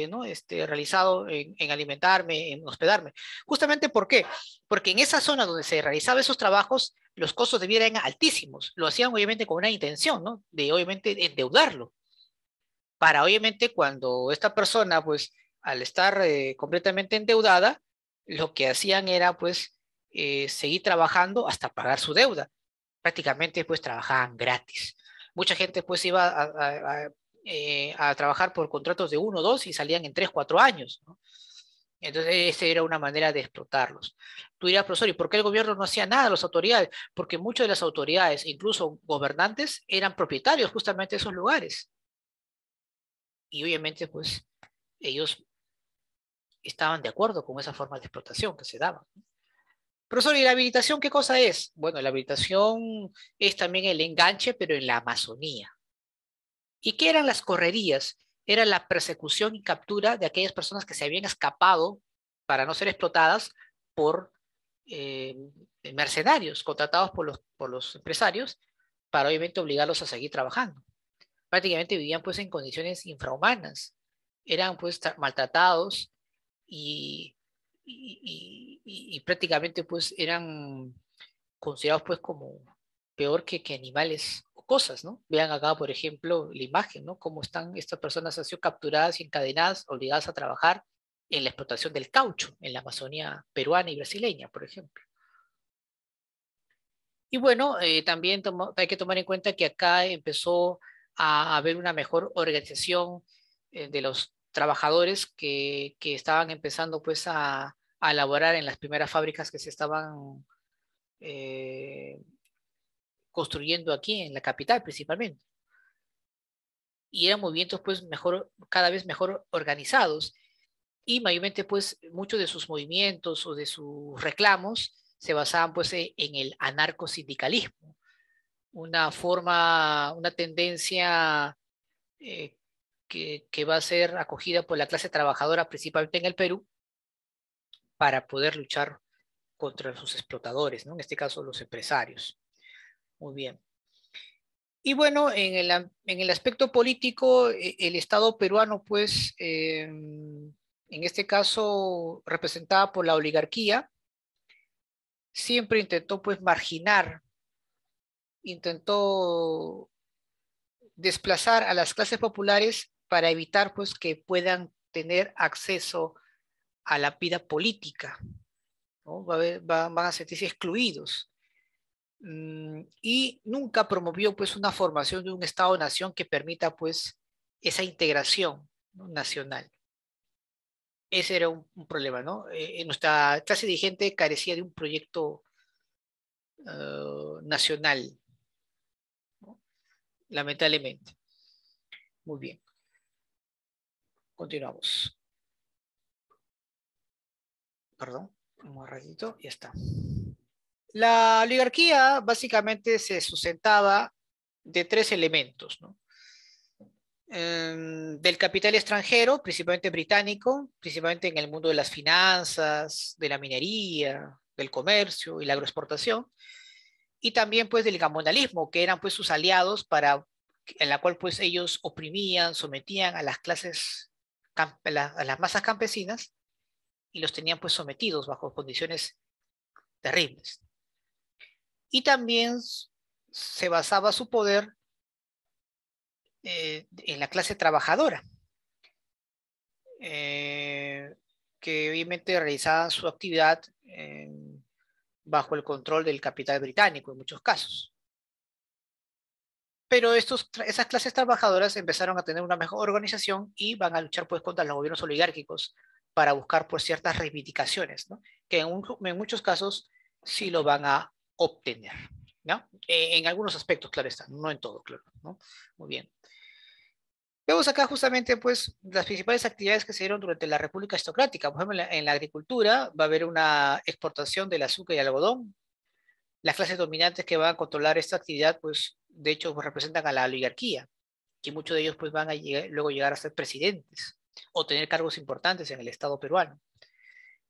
¿no? Realizado en alimentarme, en hospedarme. Justamente, ¿por qué? Porque en esa zona donde se realizaban esos trabajos, los costos de vida eran altísimos. Lo hacían obviamente con una intención, ¿no? De obviamente endeudarlo. Para obviamente cuando esta persona, pues, al estar completamente endeudada, lo que hacían era, pues, seguir trabajando hasta pagar su deuda. Prácticamente, pues, trabajaban gratis. Mucha gente, pues, iba a trabajar por contratos de 1 o 2 y salían en 3 o 4 años, ¿no? Entonces, esa era una manera de explotarlos. Tú dirás, profesor, ¿y por qué el gobierno no hacía nada, las autoridades? Porque muchas de las autoridades, incluso gobernantes, eran propietarios justamente de esos lugares. Y obviamente, pues, ellos estaban de acuerdo con esa forma de explotación que se daba. Profesor, ¿y la habilitación qué cosa es? Bueno, la habilitación es también el enganche, pero en la Amazonía. ¿Y qué eran las correrías? Era la persecución y captura de aquellas personas que se habían escapado para no ser explotadas por eh, mercenarios contratados por los empresarios para obviamente obligarlos a seguir trabajando. Prácticamente vivían pues en condiciones infrahumanas, eran pues maltratados y, prácticamente pues eran considerados pues como peor que animales o cosas, ¿no? Vean acá, por ejemplo, la imagen, ¿no? Cómo están estas personas han sido capturadas y encadenadas, obligadas a trabajar en la explotación del caucho en la Amazonía peruana y brasileña, por ejemplo. Y bueno, también hay que tomar en cuenta que acá empezó a haber una mejor organización de los trabajadores que estaban empezando pues a laborar en las primeras fábricas que se estaban eh, construyendo aquí en la capital principalmente. Y eran movimientos pues mejor, cada vez mejor organizados. Y mayormente pues muchos de sus movimientos o de sus reclamos se basaban pues en el anarcosindicalismo, una forma, una tendencia eh, que va a ser acogida por la clase trabajadora principalmente en el Perú para poder luchar contra sus explotadores, ¿no? En este caso los empresarios. Muy bien. Y bueno, en el aspecto político, el Estado peruano, pues, en este caso, representada por la oligarquía, siempre intentó, pues, marginar, intentó desplazar a las clases populares para evitar, pues, que puedan tener acceso a la vida política, ¿no? Van a sentirse excluidos. Y nunca promovió pues una formación de un Estado-nación que permita pues esa integración, ¿no?, nacional. Ese era un problema, ¿no? Nuestra clase dirigente carecía de un proyecto nacional, ¿no?, lamentablemente. Muy bien, continuamos. Perdón, un ratito, ya está. La oligarquía básicamente se sustentaba de tres elementos, ¿no? Del capital extranjero, principalmente británico, principalmente en el mundo de las finanzas, de la minería, del comercio y la agroexportación, y también pues del gamonalismo, que eran pues sus aliados en la cual pues ellos oprimían, sometían a las clases, a las masas campesinas y los tenían pues sometidos bajo condiciones terribles. Y también se basaba su poder en la clase trabajadora, que obviamente realizaban su actividad bajo el control del capital británico en muchos casos. Pero esas clases trabajadoras empezaron a tener una mejor organización y van a luchar pues contra los gobiernos oligárquicos para buscar pues ciertas reivindicaciones, ¿no?, que en muchos casos sí lo van a obtener, ¿no? En algunos aspectos, claro está, no en todo, claro, ¿no? Muy bien. Vemos acá justamente pues las principales actividades que se dieron durante la República Aristocrática. Por ejemplo, en la agricultura va a haber una exportación del azúcar y el algodón. Las clases dominantes que van a controlar esta actividad, pues de hecho pues, representan a la oligarquía, que muchos de ellos pues van a luego llegar a ser presidentes o tener cargos importantes en el Estado peruano.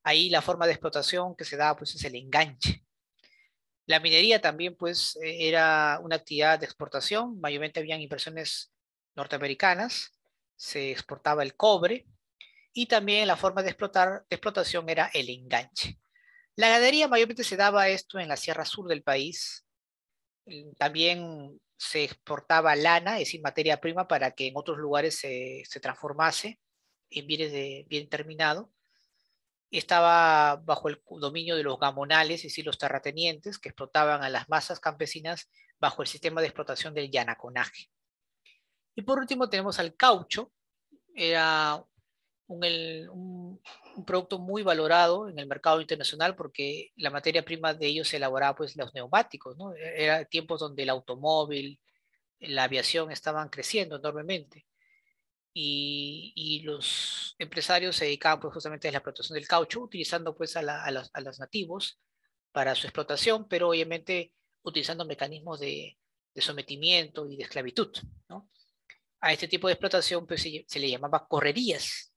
Ahí la forma de explotación que se da pues es el enganche. La minería también pues era una actividad de exportación, mayormente habían inversiones norteamericanas, se exportaba el cobre y también la forma de explotación era el enganche. La ganadería mayormente se daba esto en la sierra sur del país. También se exportaba lana, es decir, materia prima para que en otros lugares se transformase en bienes de bien terminado. Estaba bajo el dominio de los gamonales, es decir, los terratenientes que explotaban a las masas campesinas bajo el sistema de explotación del yanaconaje. Y por último tenemos al caucho. Era un producto muy valorado en el mercado internacional porque la materia prima de ellos se elaboraba pues los neumáticos, ¿no? Era tiempos donde el automóvil, la aviación estaban creciendo enormemente y los empresarios se dedicaban pues justamente a la explotación del caucho utilizando pues a los nativos para su explotación, pero obviamente utilizando mecanismos de sometimiento y de esclavitud, ¿no? A este tipo de explotación pues se le llamaba correrías.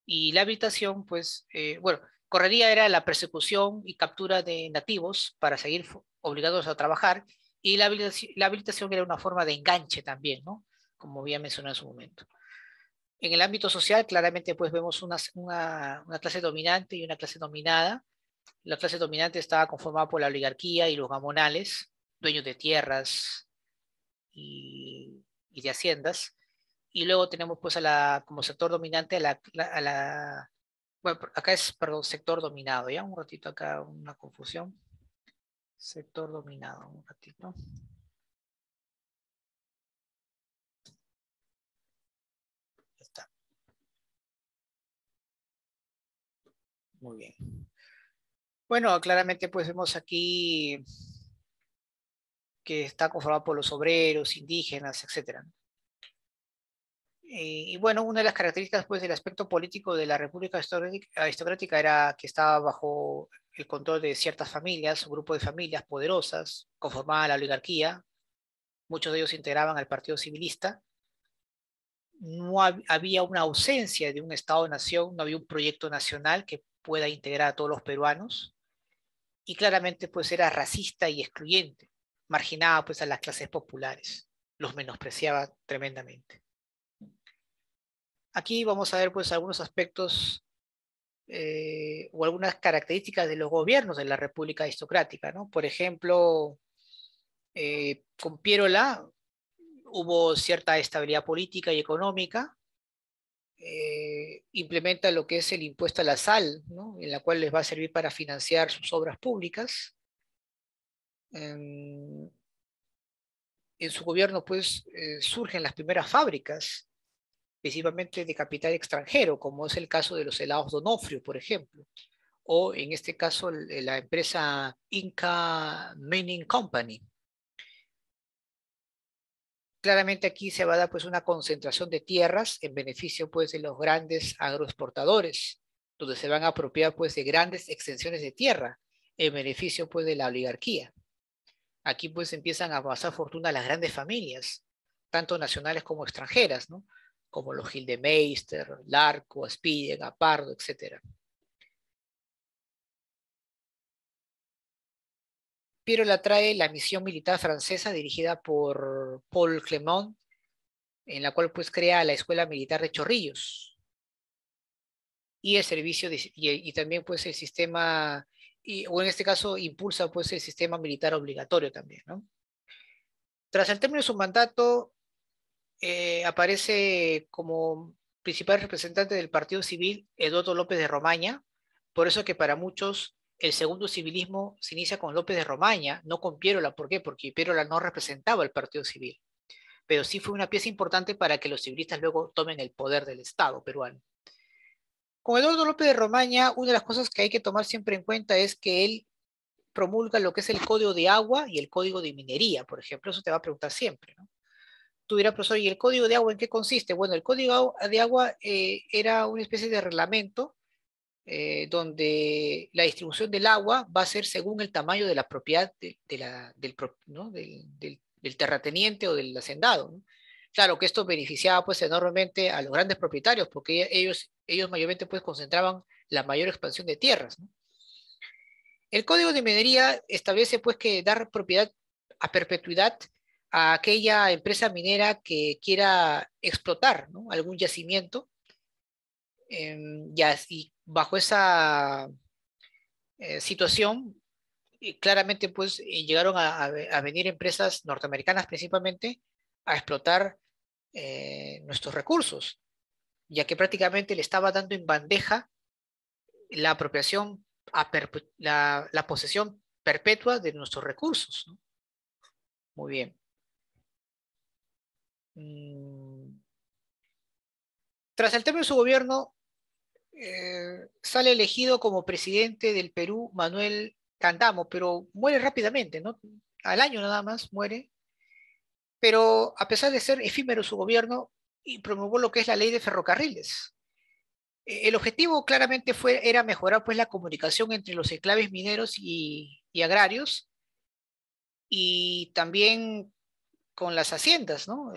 Y la habilitación, pues, bueno, correría era la persecución y captura de nativos para seguir obligados a trabajar, y la habilitación era una forma de enganche también, ¿no? Como había mencionado en su momento. En el ámbito social, claramente, pues vemos una clase dominante y una clase dominada. La clase dominante estaba conformada por la oligarquía y los gamonales, dueños de tierras y de haciendas. Y luego tenemos pues como sector dominante bueno, acá es, perdón, sector dominado, ya un ratito acá, una confusión. Sector dominado, un ratito. Ya está, muy bien. Bueno, claramente pues vemos aquí que está conformado por los obreros, indígenas, etcétera. Y bueno, una de las características pues, del aspecto político de la República Aristocrática era que estaba bajo el control de ciertas familias, un grupo de familias poderosas, conformada la oligarquía, muchos de ellos se integraban al Partido Civilista, no había una ausencia de un Estado-nación, no había un proyecto nacional que pueda integrar a todos los peruanos, y claramente pues era racista y excluyente, marginaba pues a las clases populares, los menospreciaba tremendamente. Aquí vamos a ver pues algunos aspectos o algunas características de los gobiernos de la República Aristocrática, ¿no? Por ejemplo, con Pierola hubo cierta estabilidad política y económica, implementa lo que es el impuesto a la sal, ¿no? En la cual les va a servir para financiar sus obras públicas. En su gobierno, pues, surgen las primeras fábricas, principalmente de capital extranjero, como es el caso de los helados Donofrio, por ejemplo, o en este caso la empresa Inca Mining Company. Claramente aquí se va a dar pues una concentración de tierras en beneficio pues de los grandes agroexportadores, donde se van a apropiar pues de grandes extensiones de tierra en beneficio pues de la oligarquía. Aquí pues empiezan a amasar fortuna las grandes familias, tanto nacionales como extranjeras, ¿no? Como los Gildemeister, Larco, Aspilla, Pardo, etcétera. Piero la trae la misión militar francesa dirigida por Paul Clement, en la cual pues crea la Escuela Militar de Chorrillos y el servicio y también pues el sistema, o en este caso impulsa pues el sistema militar obligatorio también, ¿no? Tras el término de su mandato, aparece como principal representante del Partido Civil Eduardo López de Romaña, por eso que para muchos el segundo civilismo se inicia con López de Romaña, no con Piérola. ¿Por qué? Porque Piérola no representaba el Partido Civil, pero sí fue una pieza importante para que los civilistas luego tomen el poder del Estado peruano. Con Eduardo López de Romaña, una de las cosas que hay que tomar siempre en cuenta es que él promulga lo que es el Código de Agua y el Código de Minería, por ejemplo. Eso te va a preguntar siempre, ¿no? Tú dirás, profesor, ¿y el Código de Agua en qué consiste? Bueno, el Código de Agua era una especie de reglamento donde la distribución del agua va a ser según el tamaño de la propiedad ¿no? del terrateniente o del hacendado, ¿no? Claro que esto beneficiaba pues enormemente a los grandes propietarios porque ellos mayormente pues concentraban la mayor expansión de tierras, ¿no? El Código de Minería establece pues que dar propiedad a perpetuidad a aquella empresa minera que quiera explotar, ¿no? Algún yacimiento, y bajo esa situación, claramente pues llegaron a venir empresas norteamericanas principalmente a explotar nuestros recursos, ya que prácticamente le estaba dando en bandeja la apropiación, la posesión perpetua de nuestros recursos, ¿no? Muy bien. Tras el término de su gobierno, sale elegido como presidente del Perú Manuel Candamo, pero muere rápidamente, ¿no? Al año nada más muere, pero a pesar de ser efímero su gobierno, y promulgó lo que es la ley de ferrocarriles. El objetivo claramente era mejorar pues la comunicación entre los enclaves mineros y agrarios y también con las haciendas, ¿no?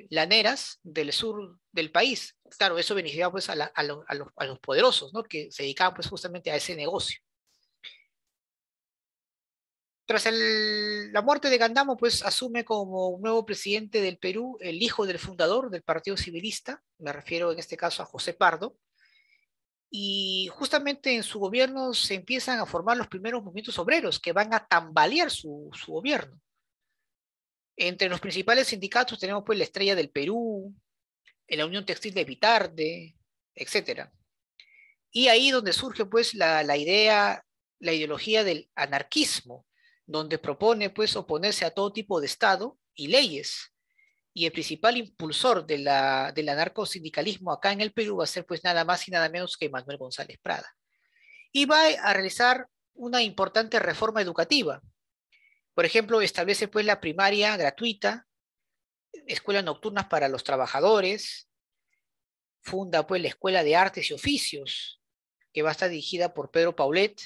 Laneras del sur del país. Claro, eso beneficiaba pues a los poderosos, ¿no? Que se dedicaban pues justamente a ese negocio. Tras la muerte de Gandamo, pues asume como nuevo presidente del Perú el hijo del fundador del Partido Civilista, me refiero en este caso a José Pardo, y justamente en su gobierno se empiezan a formar los primeros movimientos obreros que van a tambalear su gobierno. Entre los principales sindicatos tenemos pues la Estrella del Perú, la Unión Textil de Vitarde, etcétera. Y ahí donde surge pues la idea, la ideología del anarquismo, donde propone pues oponerse a todo tipo de Estado y leyes. Y el principal impulsor del anarcosindicalismo acá en el Perú va a ser pues nada más y nada menos que Manuel González Prada. Y va a realizar una importante reforma educativa. Por ejemplo, establece pues la primaria gratuita, escuelas nocturnas para los trabajadores, funda pues la Escuela de Artes y Oficios, que va a estar dirigida por Pedro Paulet,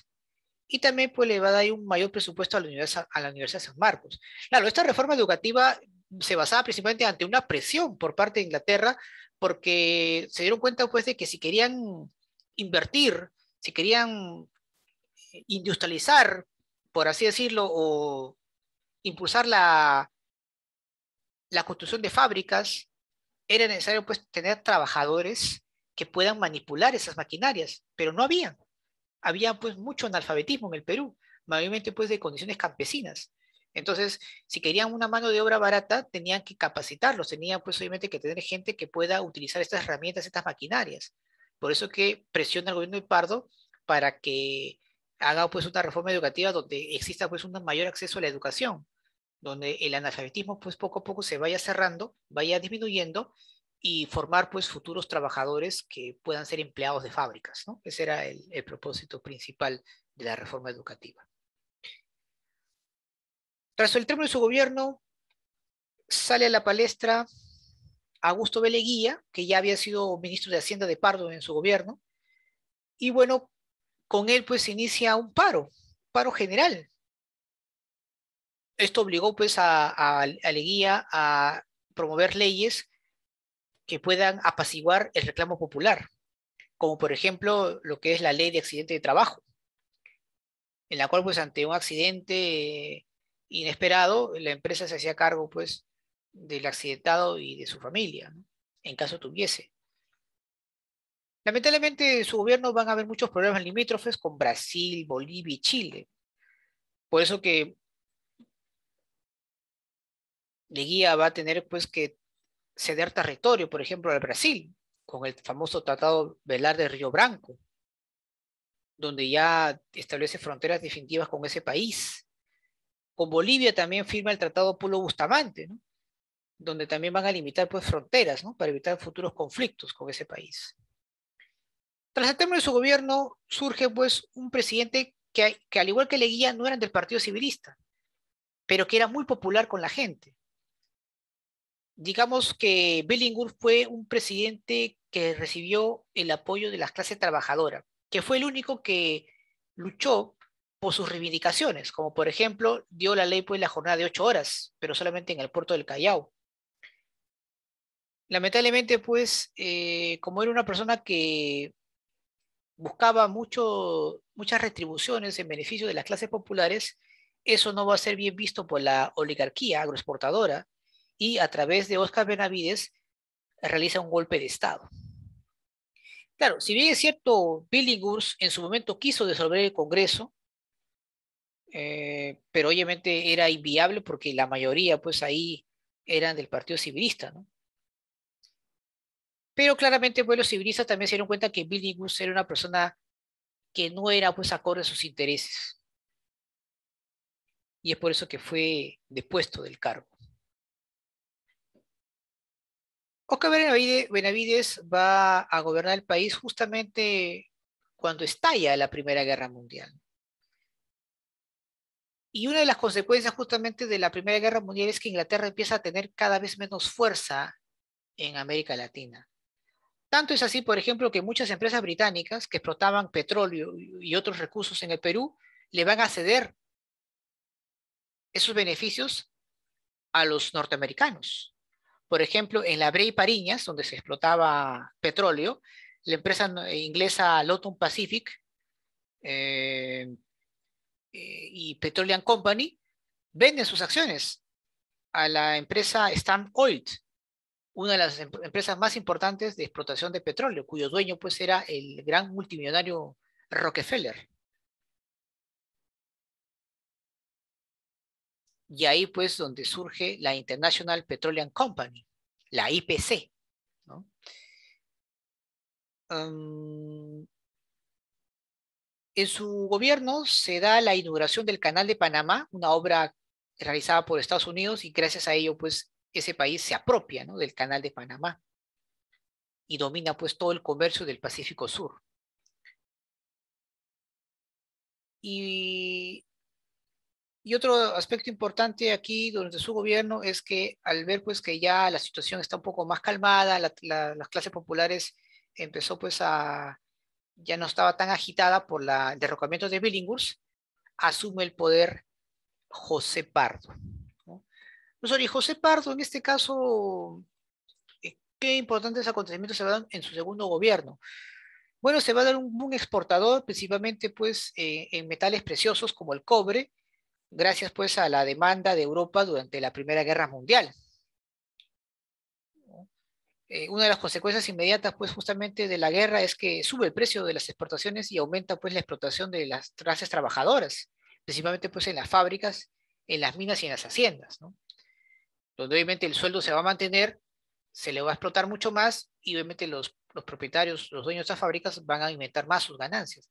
y también pues le va a dar un mayor presupuesto a la Universidad de San Marcos. Claro, esta reforma educativa se basaba principalmente ante una presión por parte de Inglaterra, porque se dieron cuenta pues de que si querían invertir, si querían industrializar, por así decirlo, o impulsar la construcción de fábricas, era necesario pues tener trabajadores que puedan manipular esas maquinarias, pero no había pues mucho analfabetismo en el Perú, mayormente pues de condiciones campesinas. Entonces, si querían una mano de obra barata, tenían que capacitarlos, tenían pues obviamente que tener gente que pueda utilizar estas herramientas, estas maquinarias. Por eso que presiona al gobierno de Pardo para que haga pues una reforma educativa donde exista pues un mayor acceso a la educación, donde el analfabetismo pues poco a poco se vaya cerrando, vaya disminuyendo y formar pues futuros trabajadores que puedan ser empleados de fábricas, ¿no? Ese era el propósito principal de la reforma educativa. Tras el término de su gobierno, sale a la palestra Augusto B. Leguía, que ya había sido ministro de Hacienda de Pardo en su gobierno, y bueno, con él pues se inicia un paro general. Esto obligó pues a Leguía a promover leyes que puedan apaciguar el reclamo popular, como por ejemplo lo que es la ley de accidente de trabajo, en la cual pues ante un accidente inesperado, la empresa se hacía cargo pues del accidentado y de su familia, ¿no? En caso tuviese. Lamentablemente en su gobierno van a haber muchos problemas limítrofes con Brasil, Bolivia y Chile. Por eso que Leguía va a tener pues que ceder territorio, por ejemplo, al Brasil, con el famoso Tratado Velar de Río Branco, donde ya establece fronteras definitivas con ese país. Con Bolivia también firma el Tratado Pulo Bustamante, ¿no? Donde también van a limitar pues fronteras, ¿no? Para evitar futuros conflictos con ese país. Tras el término de su gobierno surge pues un presidente que al igual que Leguía no eran del Partido Civilista, pero que era muy popular con la gente. Digamos que Billinghurst fue un presidente que recibió el apoyo de la clase trabajadora, que fue el único que luchó por sus reivindicaciones, como por ejemplo dio la ley pues la jornada de 8 horas, pero solamente en el puerto del Callao. Lamentablemente pues como era una persona que buscaba muchas retribuciones en beneficio de las clases populares, eso no va a ser bien visto por la oligarquía agroexportadora y a través de Óscar Benavides realiza un golpe de Estado. Claro, si bien es cierto, Billinghurst en su momento quiso disolver el Congreso, pero obviamente era inviable porque la mayoría pues ahí eran del Partido Civilista, ¿no? Pero claramente pues los civilistas también se dieron cuenta que Billinghurst era una persona que no era pues acorde a sus intereses y es por eso que fue depuesto del cargo. Oscar Benavides va a gobernar el país justamente cuando estalla la Primera Guerra Mundial. Y una de las consecuencias justamente de la Primera Guerra Mundial es que Inglaterra empieza a tener cada vez menos fuerza en América Latina. Tanto es así, por ejemplo, que muchas empresas británicas que explotaban petróleo y otros recursos en el Perú le van a ceder esos beneficios a los norteamericanos. Por ejemplo, en la Bray Pariñas, donde se explotaba petróleo, la empresa inglesa Loton Pacific y Petroleum Company venden sus acciones a la empresa Standard Oil, una de las empresas más importantes de explotación de petróleo, cuyo dueño pues era el gran multimillonario Rockefeller. Y ahí pues donde surge la International Petroleum Company, la IPC, ¿no? En su gobierno se da la inauguración del Canal de Panamá, una obra realizada por Estados Unidos, y gracias a ello pues ese país se apropia, ¿no?, del Canal de Panamá y domina pues todo el comercio del Pacífico Sur. Y otro aspecto importante aquí durante su gobierno es que al ver pues que ya la situación está un poco más calmada, las clases populares empezó pues ya no estaba tan agitada por el derrocamiento de Billinghurst, asume el poder José Pardo, ¿no? Y José Pardo en este caso, ¿qué importantes acontecimientos se van en su segundo gobierno? Bueno, se va a dar un boom exportador, principalmente pues en metales preciosos como el cobre, gracias pues a la demanda de Europa durante la Primera Guerra Mundial. Una de las consecuencias inmediatas pues justamente de la guerra es que sube el precio de las exportaciones y aumenta pues la explotación de las clases trabajadoras, principalmente pues en las fábricas, en las minas y en las haciendas, ¿no?, donde obviamente el sueldo se va a mantener, se le va a explotar mucho más y obviamente los propietarios, los dueños de estas fábricas van a aumentar más sus ganancias.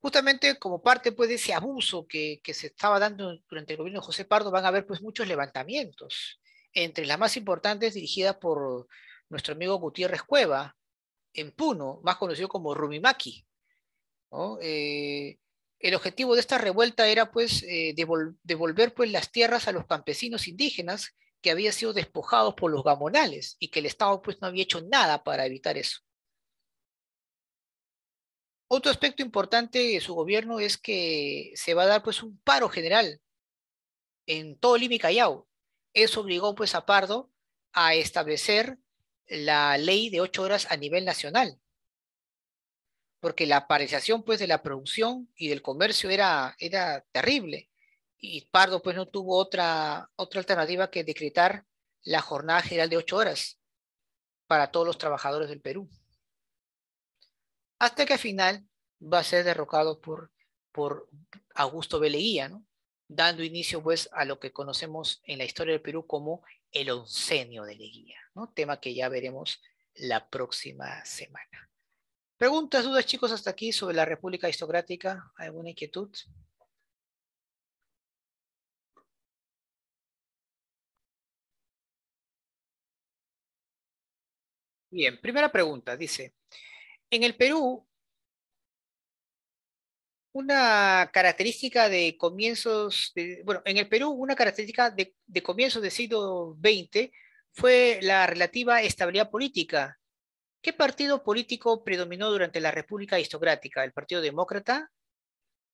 Justamente como parte pues, de ese abuso que se estaba dando durante el gobierno de José Pardo, van a haber pues, muchos levantamientos, entre las más importantes dirigidas por nuestro amigo Gutiérrez Cueva, en Puno, más conocido como Rumimaki, ¿no? El objetivo de esta revuelta era pues devolver pues las tierras a los campesinos indígenas que habían sido despojados por los gamonales y que el Estado pues no había hecho nada para evitar eso. Otro aspecto importante de su gobierno es que se va a dar pues un paro general en todo Lima y Callao. Eso obligó pues a Pardo a establecer la ley de 8 horas a nivel nacional, porque la paralización pues de la producción y del comercio era terrible. Y Pardo pues no tuvo otra alternativa que decretar la jornada general de 8 horas para todos los trabajadores del Perú. Hasta que al final va a ser derrocado por Augusto B. Leguía, ¿no?, dando inicio pues a lo que conocemos en la historia del Perú como el oncenio de Leguía, ¿no?, tema que ya veremos la próxima semana. ¿Preguntas, dudas, chicos, hasta aquí sobre la República Aristocrática? ¿Alguna inquietud? Bien, primera pregunta, dice, en el Perú, una característica de comienzos, bueno, en el Perú una característica de comienzos del siglo XX fue la relativa estabilidad política. ¿Qué partido político predominó durante la República Aristocrática? ¿El Partido Demócrata,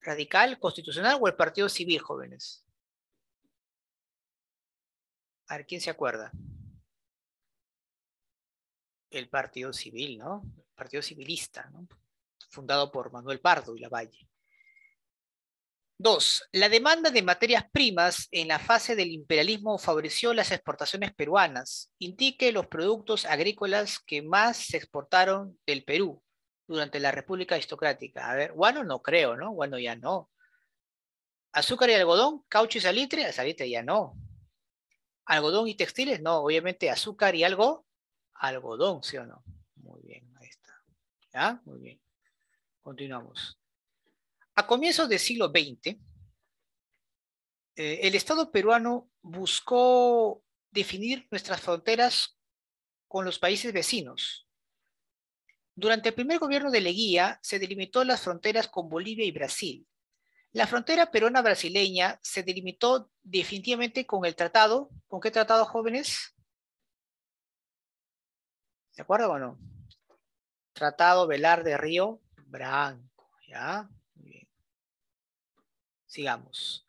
Radical, Constitucional o el Partido Civil, jóvenes? A ver, ¿quién se acuerda? El Partido Civil, ¿no? El Partido Civilista, ¿no?, fundado por Manuel Pardo y Lavalle. 2. La demanda de materias primas en la fase del imperialismo favoreció las exportaciones peruanas. Indique los productos agrícolas que más se exportaron del Perú durante la República Aristocrática. A ver, guano no creo, ¿no? Guano ya no. Azúcar y algodón, caucho y salitre, salitre ya no. Algodón y textiles, no, obviamente azúcar y algodón, ¿sí o no? Muy bien, ahí está. ¿Ya? Muy bien. Continuamos. A comienzos del siglo XX, el Estado peruano buscó definir nuestras fronteras con los países vecinos. Durante el primer gobierno de Leguía se delimitó las fronteras con Bolivia y Brasil. La frontera peruana-brasileña se delimitó definitivamente con el tratado. ¿Con qué tratado, jóvenes? ¿Se acuerdan o no? Tratado Velar de Río Branco. ¿Ya? Muy bien. Sigamos.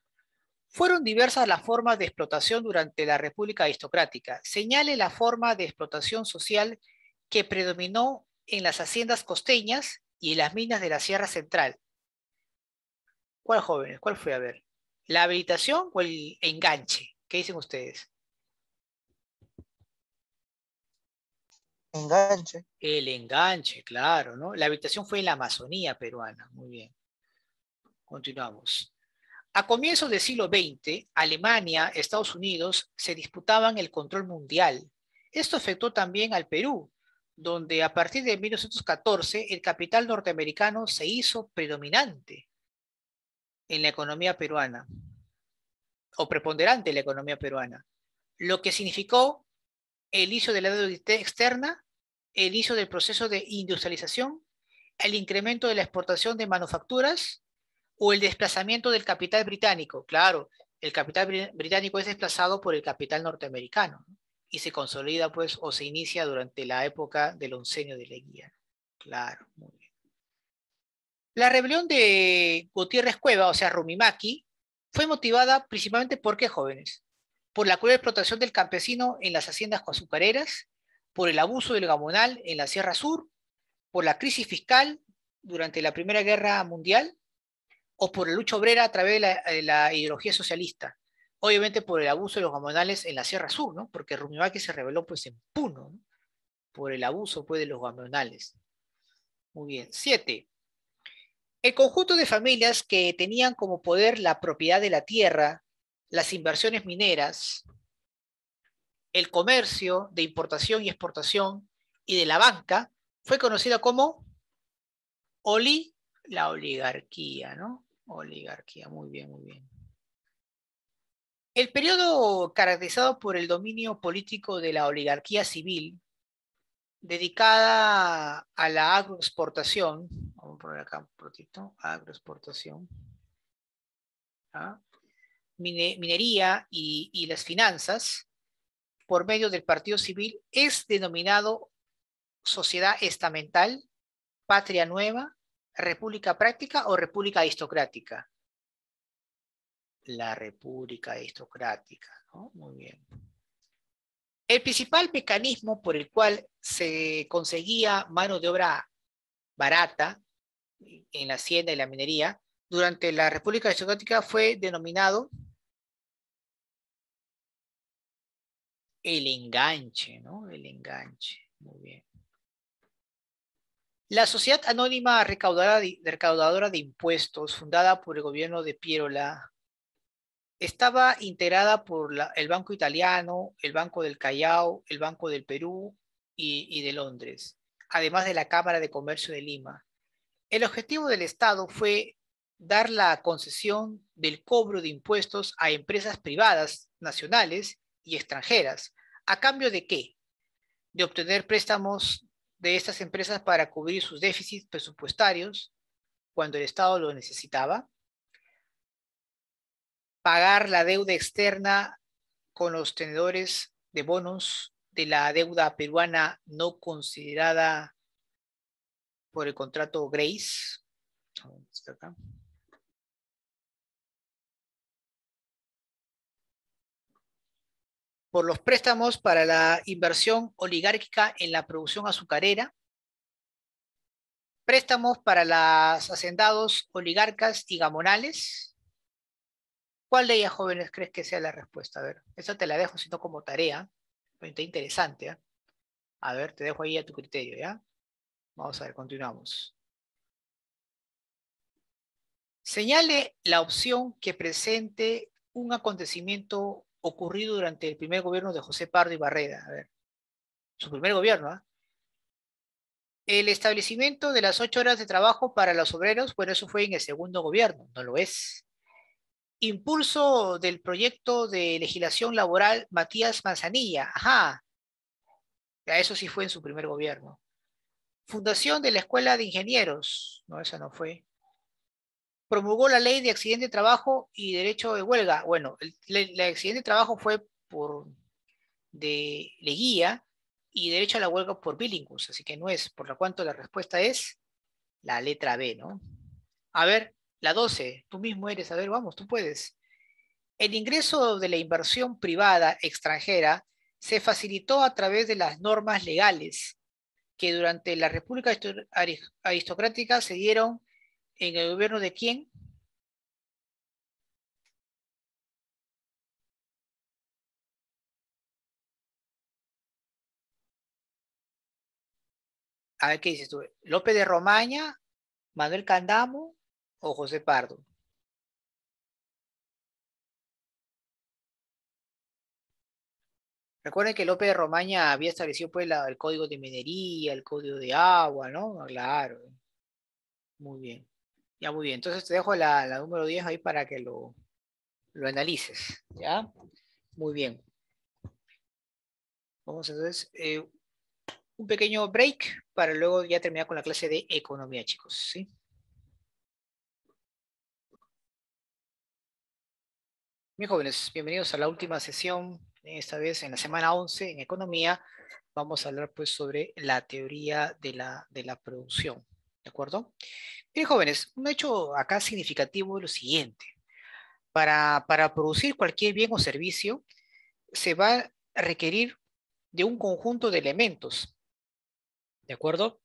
Fueron diversas las formas de explotación durante la República Aristocrática. Señale la forma de explotación social que predominó en las haciendas costeñas y en las minas de la Sierra Central. ¿Cuál, jóvenes? ¿Cuál fue? A ver. ¿La habilitación o el enganche? ¿Qué dicen ustedes? Enganche. El enganche, claro, ¿no? La habilitación fue en la Amazonía peruana. Muy bien. Continuamos. A comienzos del siglo XX, Alemania, Estados Unidos se disputaban el control mundial. Esto afectó también al Perú, donde a partir de 1914 el capital norteamericano se hizo predominante en la economía peruana, o preponderante en la economía peruana, lo que significó el inicio de la deuda externa, el inicio del proceso de industrialización, el incremento de la exportación de manufacturas o el desplazamiento del capital británico. Claro, el capital británico es desplazado por el capital norteamericano, ¿no? Y se consolida, pues, o se inicia durante la época del oncenio de Leguía. Claro, muy bien. La rebelión de Gutiérrez Cueva, o sea, Rumimaki, fue motivada principalmente por qué, jóvenes? Por la cruel explotación del campesino en las haciendas azucareras, por el abuso del gamonal en la Sierra Sur, por la crisis fiscal durante la Primera Guerra Mundial, o por la lucha obrera a través de la ideología socialista. Obviamente por el abuso de los gamonales en la Sierra Sur, ¿no? Porque Rumimaki se rebeló pues en Puno, ¿no? Por el abuso pues de los gamonales. Muy bien. 7. El conjunto de familias que tenían como poder la propiedad de la tierra, las inversiones mineras, el comercio de importación y exportación y de la banca, fue conocida como la oligarquía, ¿no? Oligarquía, muy bien, muy bien. El periodo caracterizado por el dominio político de la oligarquía civil, dedicada a la agroexportación, vamos a poner acá un poquito, agroexportación, ¿ah? Minería y las finanzas, por medio del partido civil, es denominado sociedad estamental, patria nueva, república práctica o república aristocrática. La república aristocrática, ¿no? Muy bien. El principal mecanismo por el cual se conseguía mano de obra barata en la hacienda y la minería durante la República Aristocrática fue denominado el enganche, ¿no? El enganche. Muy bien. La Sociedad Anónima Recaudadora de Impuestos, fundada por el gobierno de Pierola, estaba integrada por el Banco Italiano, el Banco del Callao, el Banco del Perú y de Londres, además de la Cámara de Comercio de Lima. El objetivo del Estado fue dar la concesión del cobro de impuestos a empresas privadas, nacionales y extranjeras. ¿A cambio de qué? De obtener préstamos de estas empresas para cubrir sus déficits presupuestarios cuando el Estado lo necesitaba, pagar la deuda externa con los tenedores de bonos de la deuda peruana no considerada por el contrato Grace. Acá. Por los préstamos para la inversión oligárquica en la producción azucarera, préstamos para los hacendados oligarcas y gamonales. ¿Cuál de ellas, jóvenes, crees que sea la respuesta? A ver, esa te la dejo sino como tarea. Está interesante, ¿eh? A ver, te dejo ahí a tu criterio, ¿ya? Vamos a ver, continuamos. Señale la opción que presente un acontecimiento ocurrido durante el primer gobierno de José Pardo y Barreda. A ver, su primer gobierno, ¿ah? El establecimiento de las 8 horas de trabajo para los obreros, bueno, eso fue en el segundo gobierno, no lo es. Impulso del proyecto de legislación laboral Matías Manzanilla, ajá, eso sí fue en su primer gobierno. Fundación de la Escuela de Ingenieros, no, esa no fue. Promulgó la ley de accidente de trabajo y derecho de huelga. Bueno, el accidente de trabajo fue por de Leguía y derecho a la huelga por Billinghus, así que no es, por lo cuanto la respuesta es la letra B, ¿no? A ver, la 12, tú mismo eres, a ver, vamos, tú puedes. El ingreso de la inversión privada extranjera se facilitó a través de las normas legales que durante la República Aristocrática se dieron en el gobierno de quién? A ver, ¿qué dices tú? ¿Lope de Romaña, Manuel Candamo o José Pardo? Recuerden que Lope de Romaña había establecido pues el código de minería, el código de agua, ¿no? Claro, muy bien. Ya, muy bien. Entonces te dejo la número 10 ahí para que lo analices, ¿ya? Muy bien. Vamos entonces, un pequeño break para luego ya terminar con la clase de economía, chicos, ¿sí? Bien, jóvenes, bienvenidos a la última sesión, esta vez en la semana 11 en economía. Vamos a hablar pues sobre la teoría de la producción, ¿de acuerdo? Bien, jóvenes, un hecho acá significativo es lo siguiente. Para producir cualquier bien o servicio, se va a requerir de un conjunto de elementos, ¿de acuerdo?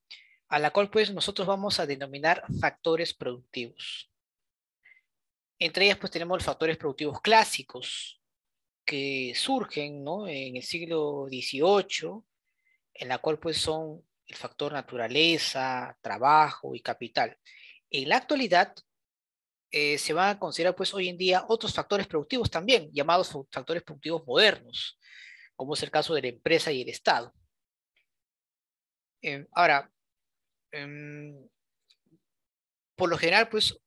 A la cual pues nosotros vamos a denominar factores productivos. Entre ellas pues tenemos los factores productivos clásicos que surgen, ¿no? En el siglo XVIII, en la cual pues son el factor naturaleza, trabajo y capital. En la actualidad se van a considerar pues hoy en día otros factores productivos también, llamados factores productivos modernos, como es el caso de la empresa y el Estado. Ahora, em, por lo general pues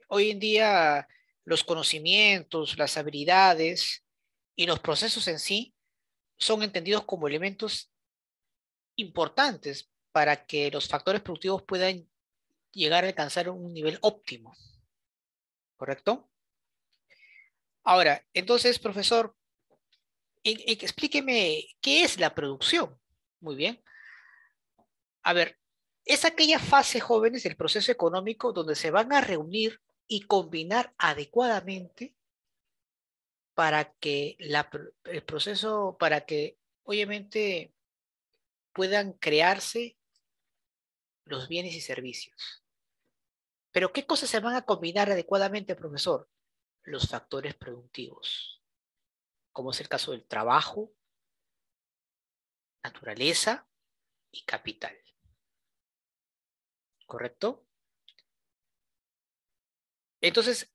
hoy en día los conocimientos, las habilidades y los procesos en sí son entendidos como elementos importantes para que los factores productivos puedan llegar a alcanzar un nivel óptimo, ¿correcto? Ahora, entonces, profesor, explíqueme qué es la producción. Muy bien. A ver, es aquella fase, jóvenes, del proceso económico donde se van a reunir y combinar adecuadamente para que el proceso, para que obviamente puedan crearse los bienes y servicios. Pero ¿qué cosas se van a combinar adecuadamente, profesor? Los factores productivos, como es el caso del trabajo, naturaleza y capital. ¿Correcto? Entonces,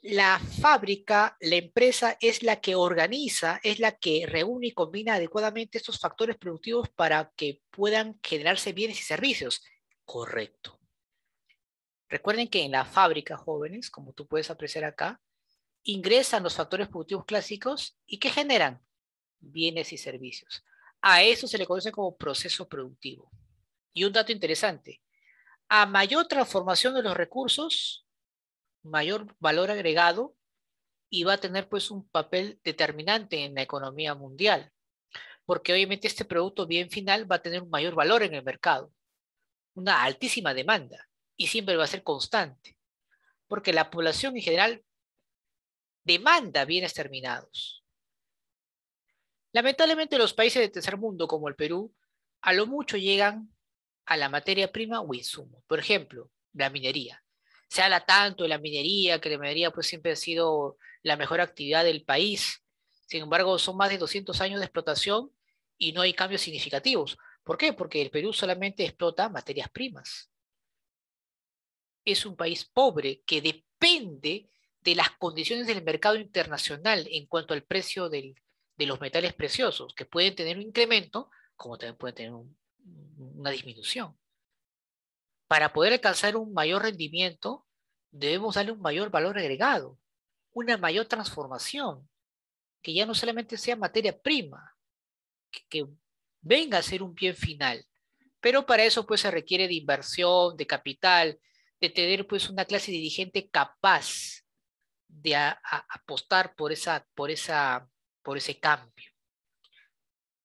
la fábrica, la empresa es la que organiza, es la que reúne y combina adecuadamente estos factores productivos para que puedan generarse bienes y servicios. Correcto. Recuerden que en la fábrica, jóvenes, como tú puedes apreciar acá, ingresan los factores productivos clásicos y ¿qué generan? Bienes y servicios. A eso se le conoce como proceso productivo. Y un dato interesante, a mayor transformación de los recursos, mayor valor agregado y va a tener pues un papel determinante en la economía mundial, porque obviamente este producto bien final va a tener un mayor valor en el mercado, una altísima demanda y siempre va a ser constante, porque la población en general demanda bienes terminados. Lamentablemente los países del tercer mundo como el Perú a lo mucho llegan a la materia prima o insumo. Por ejemplo, la minería. Se habla tanto de la minería, que la minería pues siempre ha sido la mejor actividad del país. Sin embargo, son más de 200 años de explotación y no hay cambios significativos. ¿Por qué? Porque el Perú solamente explota materias primas. Es un país pobre que depende de las condiciones del mercado internacional en cuanto al precio de los metales preciosos, que pueden tener un incremento, como también pueden tener una disminución. Para poder alcanzar un mayor rendimiento, debemos darle un mayor valor agregado, una mayor transformación, que ya no solamente sea materia prima, que venga a ser un bien final. Pero para eso pues se requiere de inversión, de capital, de tener pues una clase dirigente capaz de apostar por ese cambio.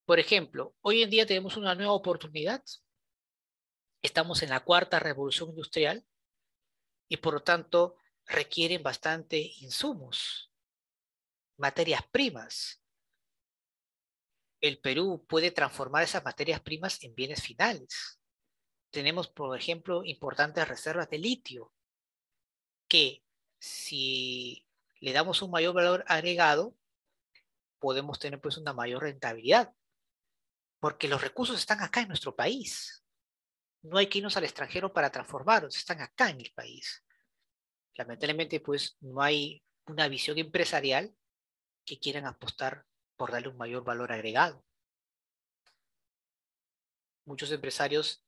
Por ejemplo, hoy en día tenemos una nueva oportunidad. Estamos en la cuarta revolución industrial y por lo tanto requieren bastante insumos, materias primas. El Perú puede transformar esas materias primas en bienes finales. Tenemos, por ejemplo, importantes reservas de litio que si le damos un mayor valor agregado, podemos tener pues una mayor rentabilidad, porque los recursos están acá en nuestro país. no hay que irnos al extranjero para transformarlos, están acá en el país. Lamentablemente, pues, no hay una visión empresarial que quieran apostar por darle un mayor valor agregado. Muchos empresarios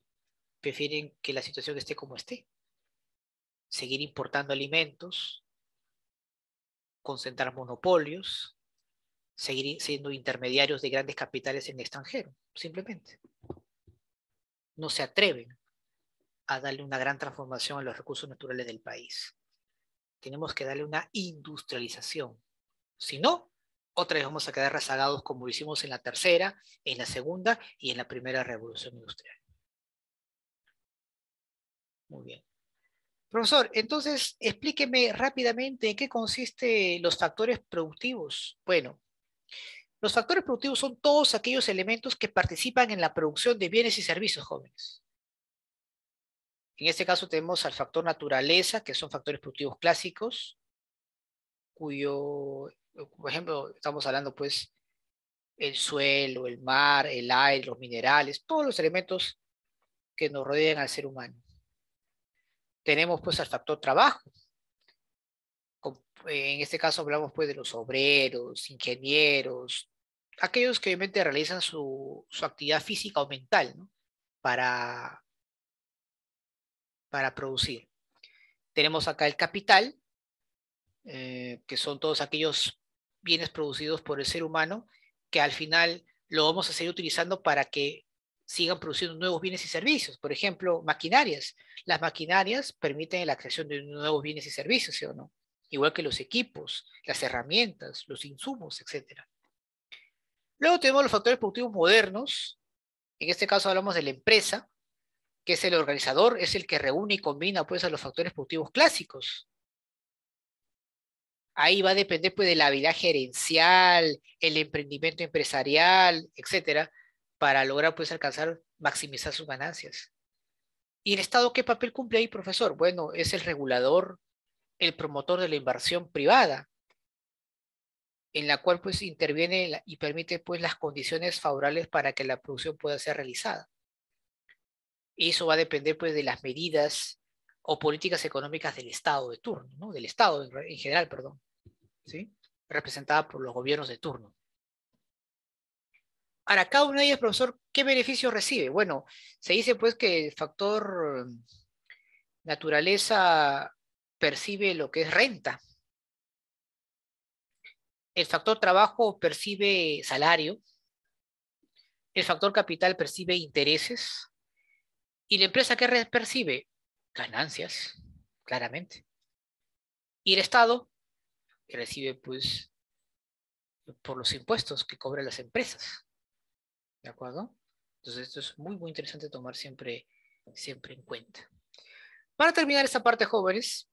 prefieren que la situación esté como esté, seguir importando alimentos, concentrar monopolios, seguir siendo intermediarios de grandes capitales en el extranjero, simplemente. No se atreven a darle una gran transformación a los recursos naturales del país. Tenemos que darle una industrialización. Si no, otra vez vamos a quedar rezagados como lo hicimos en la tercera, en la segunda y en la primera revolución industrial. Muy bien. Profesor, entonces explíqueme rápidamente en qué consiste los factores productivos. Bueno, los factores productivos son todos aquellos elementos que participan en la producción de bienes y servicios, jóvenes. En este caso tenemos al factor naturaleza, que son factores productivos clásicos, cuyo, por ejemplo, estamos hablando pues el suelo, el mar, el aire, los minerales, todos los elementos que nos rodean al ser humano. Tenemos pues al factor trabajo. En este caso hablamos pues de los obreros, ingenieros, aquellos que obviamente realizan su actividad física o mental, ¿no? para, para producir. Tenemos acá el capital, que son todos aquellos bienes producidos por el ser humano, que al final lo vamos a seguir utilizando para que sigan produciendo nuevos bienes y servicios. Por ejemplo, maquinarias. Las maquinarias permiten la creación de nuevos bienes y servicios, ¿sí o no? Igual que los equipos, las herramientas, los insumos, etc. Luego tenemos los factores productivos modernos. En este caso hablamos de la empresa, que es el organizador, es el que reúne y combina pues a los factores productivos clásicos. Ahí va a depender pues de la habilidad gerencial, el emprendimiento empresarial, etcétera, para lograr pues alcanzar, maximizar sus ganancias. ¿Y el Estado qué papel cumple ahí, profesor? Bueno, es el regulador, el promotor de la inversión privada, en la cual pues interviene y permite pues las condiciones favorables para que la producción pueda ser realizada. Y eso va a depender pues de las medidas o políticas económicas del Estado de turno, ¿no? Del Estado en general, perdón, ¿sí? Representada por los gobiernos de turno. Ahora, cada una de ellas, profesor, ¿qué beneficio recibe? Bueno, se dice pues que el factor naturaleza percibe lo que es renta. El factor trabajo percibe salario. El factor capital percibe intereses. ¿Y la empresa qué percibe? Ganancias, claramente. Y el Estado que recibe pues por los impuestos que cobran las empresas. ¿De acuerdo? Entonces esto es muy, muy interesante tomar siempre en cuenta. Para terminar esta parte, jóvenes,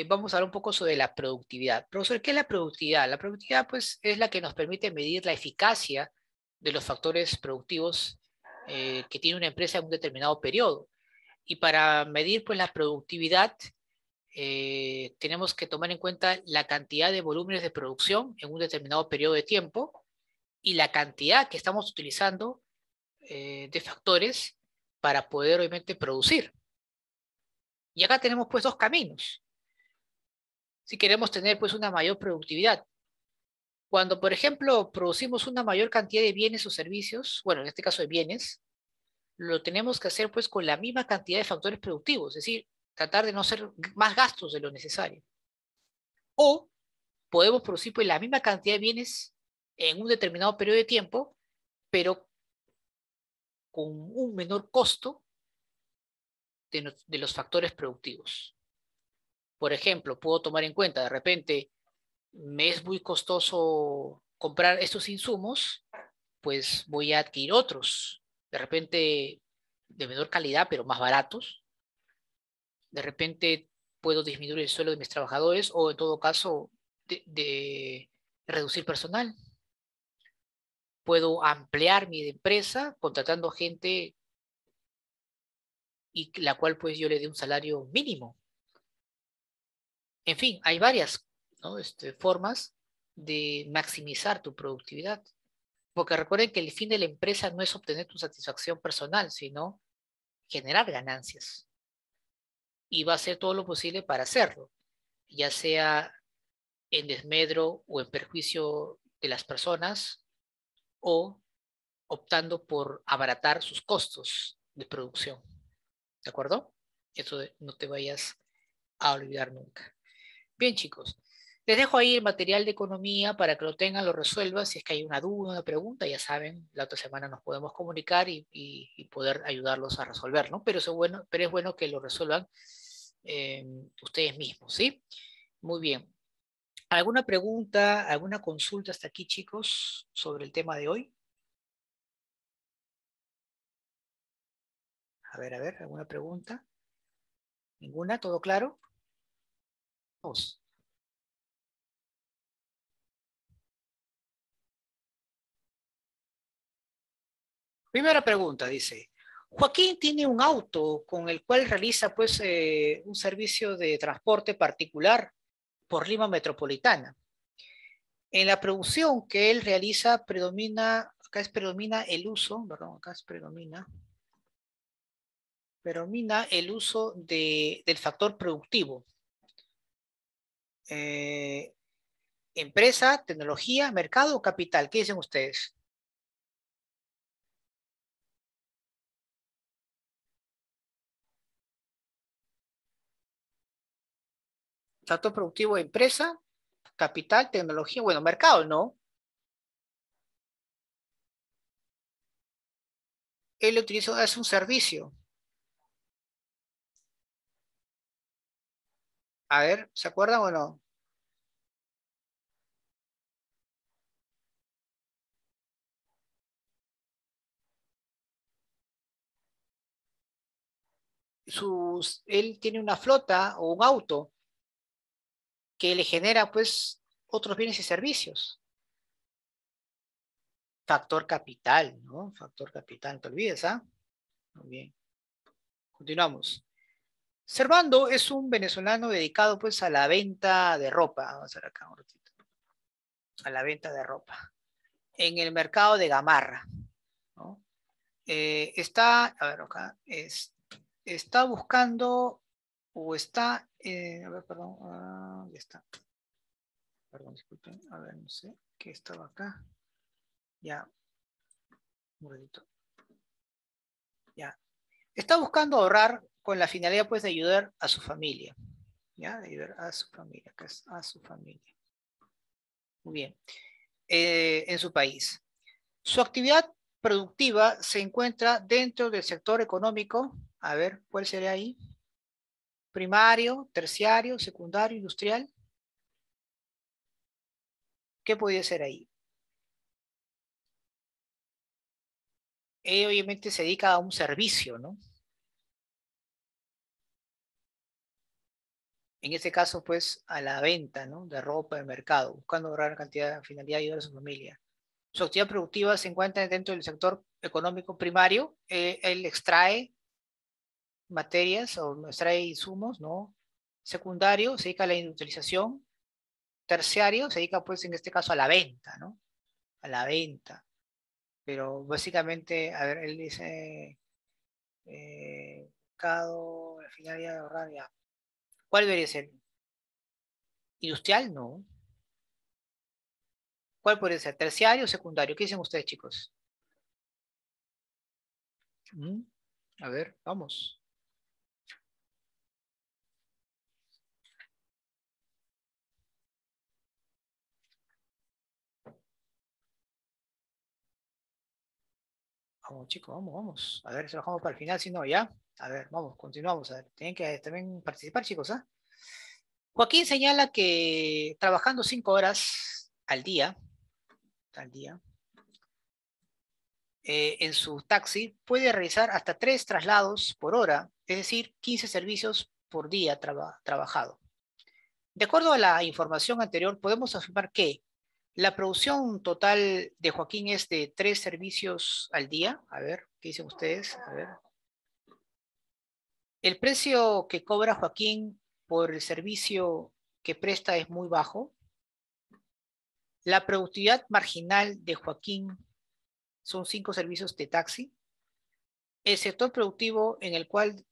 vamos a hablar un poco sobre la productividad. Profesor, ¿qué es la productividad? La productividad, pues, es la que nos permite medir la eficacia de los factores productivos que tiene una empresa en un determinado periodo. Y para medir, pues, la productividad, tenemos que tomar en cuenta la cantidad de volúmenes de producción en un determinado periodo de tiempo y la cantidad que estamos utilizando de factores para poder, obviamente, producir. Y acá tenemos, pues, dos caminos. Si queremos tener pues una mayor productividad. Cuando, por ejemplo, producimos una mayor cantidad de bienes o servicios, bueno, en este caso de bienes, lo tenemos que hacer pues con la misma cantidad de factores productivos, es decir, tratar de no hacer más gastos de lo necesario. O podemos producir pues la misma cantidad de bienes en un determinado periodo de tiempo, pero con un menor costo de los factores productivos. Por ejemplo, puedo tomar en cuenta, de repente, me es muy costoso comprar estos insumos, pues voy a adquirir otros, de repente de menor calidad, pero más baratos. De repente puedo disminuir el sueldo de mis trabajadores o en todo caso de reducir personal. Puedo ampliar mi empresa contratando gente y la cual pues yo le dé un salario mínimo. En fin, hay varias, ¿no? Formas de maximizar tu productividad. Porque recuerden que el fin de la empresa no es obtener tu satisfacción personal, sino generar ganancias. Y va a hacer todo lo posible para hacerlo, ya sea en desmedro o en perjuicio de las personas o optando por abaratar sus costos de producción. ¿De acuerdo? Eso no te vayas a olvidar nunca. Bien, chicos. Les dejo ahí el material de economía para que lo tengan, lo resuelvan. Si es que hay una duda, una pregunta, ya saben, la otra semana nos podemos comunicar y poder ayudarlos a resolver, ¿no? Pero es bueno que lo resuelvan ustedes mismos, ¿sí? Muy bien. ¿Alguna pregunta, alguna consulta hasta aquí, chicos, sobre el tema de hoy? A ver, ¿alguna pregunta? ¿Ninguna? ¿Todo claro? Vamos. Primera pregunta, dice. Joaquín tiene un auto con el cual realiza pues un servicio de transporte particular por Lima Metropolitana. En la producción que él realiza predomina el uso, perdón, predomina el uso del factor productivo. Eh, empresa, tecnología, mercado o capital. ¿Qué dicen ustedes? Factor productivo, empresa, capital, tecnología, bueno, mercado, ¿no? Él utiliza, es un servicio. A ver, ¿se acuerdan o no? Él tiene una flota o un auto que le genera pues otros bienes y servicios. Factor capital, ¿no? Factor capital, no te olvides, ¿ah? Muy bien. Continuamos. Servando es un venezolano dedicado pues a la venta de ropa. Vamos a ver acá un ratito. A la venta de ropa. En el mercado de Gamarra, ¿no? Está, a ver acá, está buscando o está, a ver, perdón, ya está. Perdón, disculpen, a ver, no sé, ¿qué estaba acá? Ya, un ratito. Ya. Está buscando ahorrar con la finalidad, pues, de ayudar a su familia. ¿Ya? De ayudar a su familia, que es a su familia. Muy bien. En su país. Su actividad productiva se encuentra dentro del sector económico. A ver, ¿cuál sería ahí? Primario, terciario, secundario, industrial. ¿Qué podría ser ahí? Obviamente se dedica a un servicio, ¿no? En este caso, pues, a la venta, ¿no? De ropa de mercado, buscando ahorrar cantidad, finalidad de ayudar a su familia. Su actividad productiva se encuentra dentro del sector económico primario. Él extrae materias o extrae insumos, ¿no? Secundario, se dedica a la industrialización. Terciario, se dedica, pues, en este caso, a la venta, ¿no? A la venta. Pero básicamente, a ver, él dice, mercado, la finalidad de ahorrar, ya. ¿Cuál debería ser? ¿Industrial? No. ¿Cuál podría ser? ¿Terciario o secundario? ¿Qué dicen ustedes, chicos? ¿Mm? A ver, vamos. Vamos, chicos, vamos. A ver si lo dejamos para el final, si no, ya. A ver, vamos, continuamos. A ver, tienen que también participar, chicos, ¿ah? Joaquín señala que trabajando 5 horas al día, en su taxi puede realizar hasta 3 traslados por hora, es decir, 15 servicios por día trabajado. De acuerdo a la información anterior, podemos afirmar que la producción total de Joaquín es de 3 servicios al día. A ver, ¿qué dicen ustedes? A ver. El precio que cobra Joaquín por el servicio que presta es muy bajo. La productividad marginal de Joaquín son 5 servicios de taxi. El sector productivo en el cual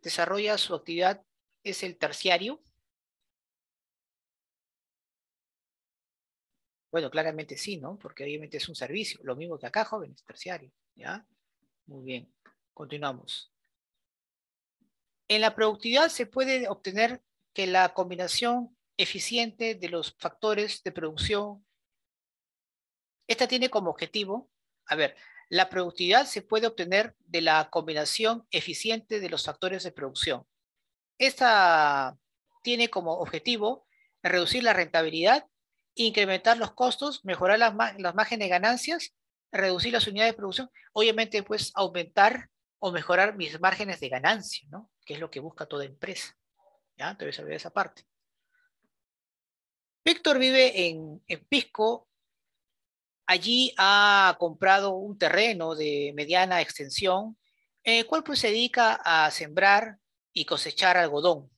desarrolla su actividad es el terciario. Bueno, claramente sí, ¿no? Porque obviamente es un servicio. Lo mismo que acá, jóvenes, terciario. ¿Ya? Muy bien. Continuamos. En la productividad se puede obtener que la combinación eficiente de los factores de producción, esta tiene como objetivo, a ver, la productividad se puede obtener de la combinación eficiente de los factores de producción. Esta tiene como objetivo reducir la rentabilidad, incrementar los costos, mejorar las márgenes de ganancias, reducir las unidades de producción, obviamente pues aumentar o mejorar mis márgenes de ganancia, ¿no? Que es lo que busca toda empresa. ¿Ya? Entonces se ve esa parte. Víctor vive en Pisco. Allí ha comprado un terreno de mediana extensión, el cual pues se dedica a sembrar y cosechar algodón.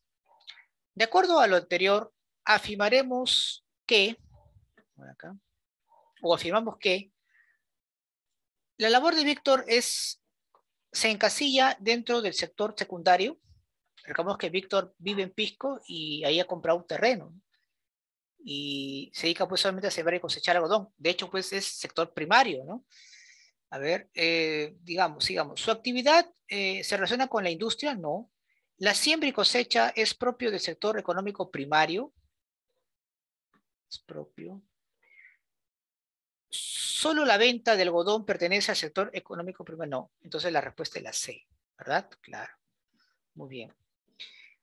De acuerdo a lo anterior, afirmaremos que, acá, o afirmamos que la labor de Víctor se encasilla dentro del sector secundario. Recordemos que Víctor vive en Pisco y ahí ha comprado un terreno y se dedica pues solamente a sembrar y cosechar algodón. De hecho, pues es sector primario, ¿no? A ver, sigamos. ¿Su actividad se relaciona con la industria? No. La siembra y cosecha es propio del sector económico primario. Es propio. Solo la venta del algodón pertenece al sector económico primario. No. Entonces la respuesta es la C, ¿verdad? Claro. Muy bien.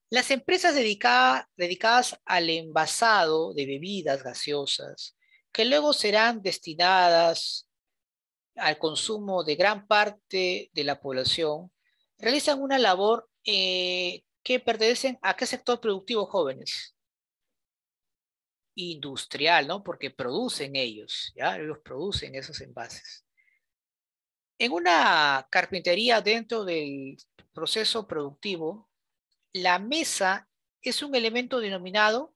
Las empresas dedicadas al envasado de bebidas gaseosas, que luego serán destinadas al consumo de gran parte de la población, realizan una labor que pertenecen a qué sector productivo, jóvenes. Industrial, ¿no? Porque producen ellos, ¿ya? Ellos producen esos envases. En una carpintería dentro del proceso productivo, la mesa es un elemento denominado,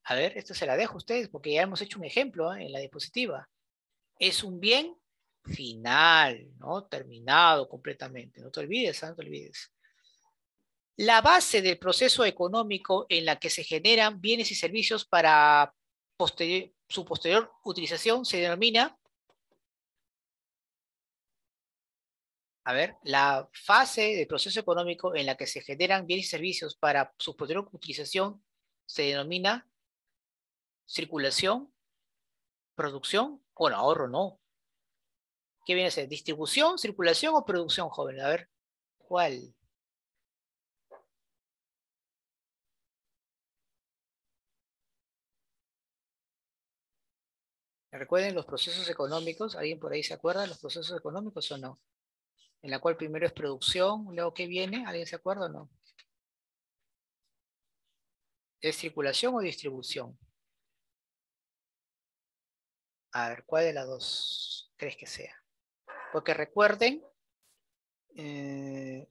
a ver, esto se la dejo a ustedes porque ya hemos hecho un ejemplo, ¿eh? En la diapositiva. Es un bien final, ¿no? Terminado completamente. No te olvides, ¿eh? No te olvides. La base del proceso económico en la que se generan bienes y servicios para su posterior utilización se denomina, a ver, la fase del proceso económico en la que se generan bienes y servicios para su posterior utilización se denomina circulación, producción, bueno, ahorro no. ¿Qué viene a ser? ¿Distribución, circulación o producción, joven? A ver, ¿cuál? Recuerden los procesos económicos, ¿alguien por ahí se acuerda de los procesos económicos o no? En la cual primero es producción, luego ¿qué viene? ¿Alguien se acuerda o no? ¿Es circulación o distribución? A ver, ¿cuál de las dos crees que sea? Porque recuerden eh,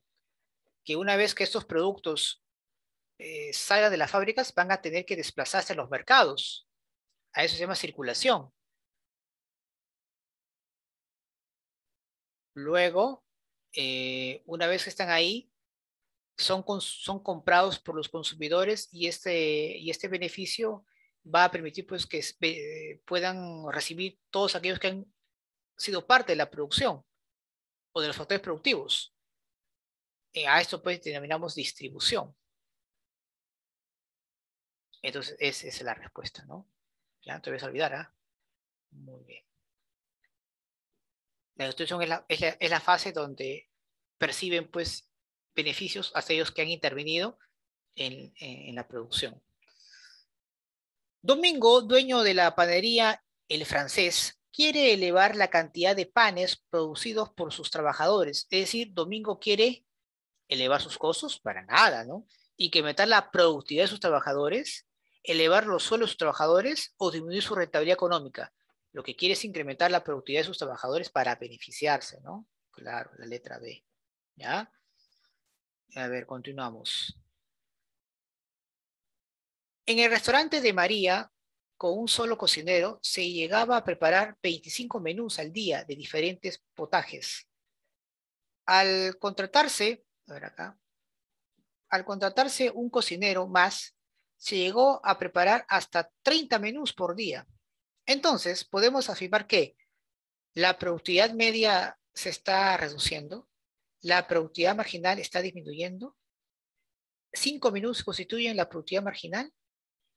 que una vez que estos productos salgan de las fábricas, van a tener que desplazarse a los mercados. A eso se llama circulación. Luego, una vez que están ahí, son comprados por los consumidores y este beneficio va a permitir pues, que puedan recibir todos aquellos que han sido parte de la producción o de los factores productivos. A esto pues denominamos distribución. Entonces, esa es la respuesta, ¿no? Ya no te vas a olvidar, ¿ah? Muy bien. La distribución es la fase donde perciben pues beneficios a aquellos que han intervenido en la producción. Domingo, dueño de la panadería El Francés, quiere elevar la cantidad de panes producidos por sus trabajadores. Es decir, Domingo quiere elevar sus costos para nada, ¿no? Incrementar la productividad de sus trabajadores, elevar los sueldos de sus trabajadores o disminuir su rentabilidad económica. Lo que quiere es incrementar la productividad de sus trabajadores para beneficiarse, ¿no? Claro, la letra B. ¿Ya? A ver, continuamos. En el restaurante de María, con un solo cocinero, se llegaba a preparar 25 menús al día de diferentes potajes. Al contratarse, a ver acá, al contratarse un cocinero más, se llegó a preparar hasta 30 menús por día. Entonces, podemos afirmar que la productividad media se está reduciendo, la productividad marginal está disminuyendo, 5 menús constituyen la productividad marginal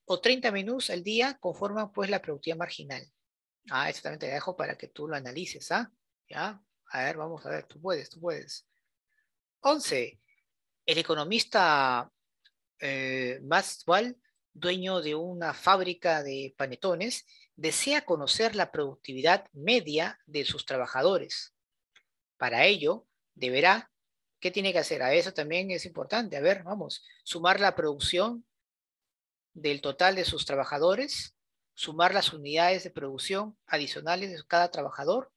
o 30 menús al día conforman pues la productividad marginal. Ah, eso también te dejo para que tú lo analices, ¿ah? ¿Ya? A ver, vamos a ver, tú puedes, tú puedes. 11. El economista Maxwell, dueño de una fábrica de panetones, desea conocer la productividad media de sus trabajadores. Para ello, deberá, ¿qué tiene que hacer? A eso también es importante. A ver, vamos, sumar la producción del total de sus trabajadores, sumar las unidades de producción adicionales de cada trabajador,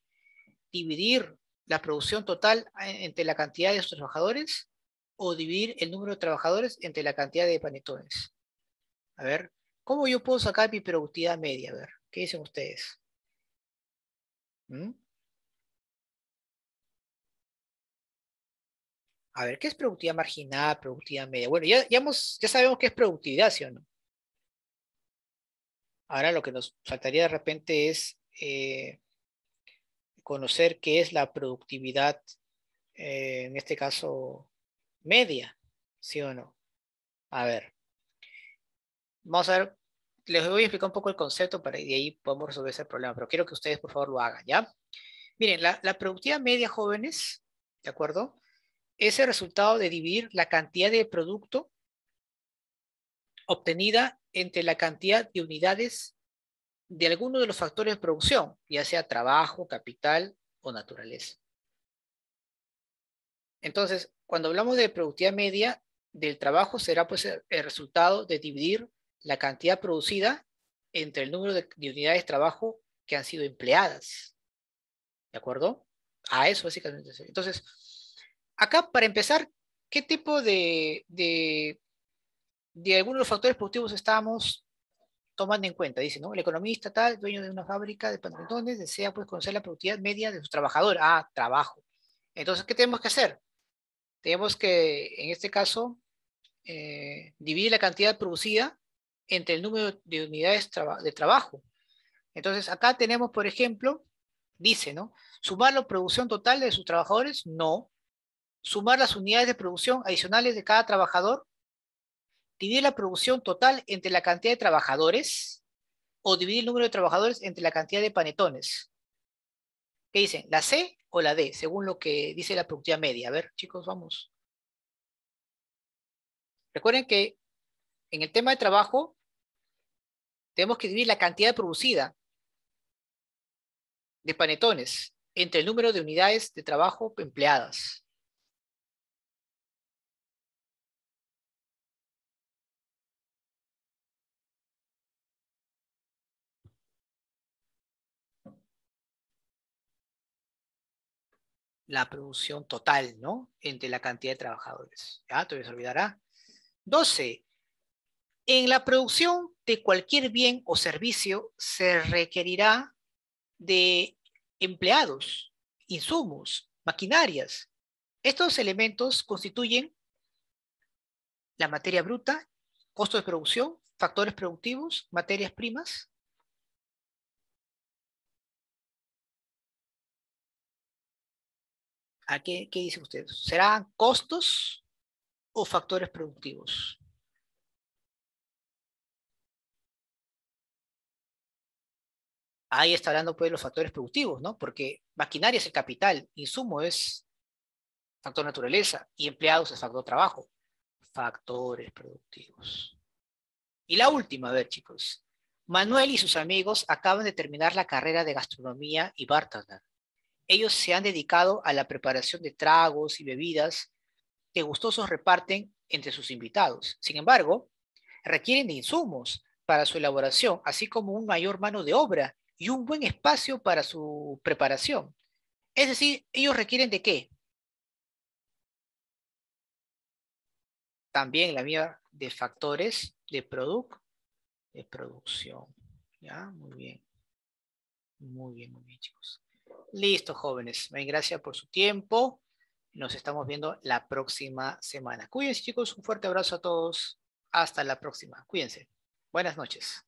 dividir la producción total entre la cantidad de sus trabajadores o dividir el número de trabajadores entre la cantidad de panetones. A ver, ¿cómo yo puedo sacar mi productividad media? A ver, ¿qué dicen ustedes? ¿Mm? A ver, ¿qué es productividad marginal, productividad media? Bueno, ya sabemos qué es productividad, ¿sí o no? Ahora lo que nos faltaría de repente es conocer qué es la productividad, en este caso, media, ¿sí o no? A ver, vamos a ver, les voy a explicar un poco el concepto para y de ahí podemos resolver ese problema, pero quiero que ustedes por favor lo hagan, ¿ya? Miren, la productividad media, jóvenes, ¿de acuerdo? Es el resultado de dividir la cantidad de producto obtenida entre la cantidad de unidades de alguno de los factores de producción, ya sea trabajo, capital o naturaleza. Entonces, cuando hablamos de productividad media del trabajo, será pues el resultado de dividir la cantidad producida entre el número de unidades de trabajo que han sido empleadas. ¿De acuerdo? A eso básicamente. Entonces, acá para empezar, ¿qué tipo de algunos de los factores productivos estamos tomando en cuenta? Dice, ¿no? El economista tal, dueño de una fábrica de pantalones, desea pues conocer la productividad media de sus trabajadores. Ah, trabajo. Entonces, ¿qué tenemos que hacer? Tenemos que, en este caso, dividir la cantidad producida entre el número de unidades de trabajo. Entonces, acá tenemos, por ejemplo, dice, ¿no? ¿Sumar la producción total de sus trabajadores? No. ¿Sumar las unidades de producción adicionales de cada trabajador? ¿Dividir la producción total entre la cantidad de trabajadores? ¿O dividir el número de trabajadores entre la cantidad de panetones? ¿Qué dicen? ¿La C o la D? Según lo que dice la productividad media. A ver, chicos, vamos. Recuerden que en el tema de trabajo tenemos que dividir la cantidad producida de panetones entre el número de unidades de trabajo empleadas. La producción total, ¿no? Entre la cantidad de trabajadores. ¿Ya? Te se olvidará. 12. En la producción de cualquier bien o servicio se requerirá de empleados, insumos, maquinarias. Estos elementos constituyen la materia bruta, costo de producción, factores productivos, materias primas. ¿A qué dicen ustedes? ¿Serán costos o factores productivos? Ahí está hablando pues de los factores productivos, ¿no? Porque maquinaria es el capital, insumo es factor naturaleza y empleados es factor trabajo. Factores productivos. Y la última, a ver, chicos. Manuel y sus amigos acaban de terminar la carrera de gastronomía y bartender. Ellos se han dedicado a la preparación de tragos y bebidas que gustosos reparten entre sus invitados. Sin embargo, requieren de insumos para su elaboración, así como un mayor mano de obra y un buen espacio para su preparación. Es decir, ellos requieren de qué? También la vía de factores de producción. ¿Ya? Muy bien. Muy bien, chicos. Listo, jóvenes. Gracias por su tiempo. Nos estamos viendo la próxima semana. Cuídense, chicos. Un fuerte abrazo a todos. Hasta la próxima. Cuídense. Buenas noches.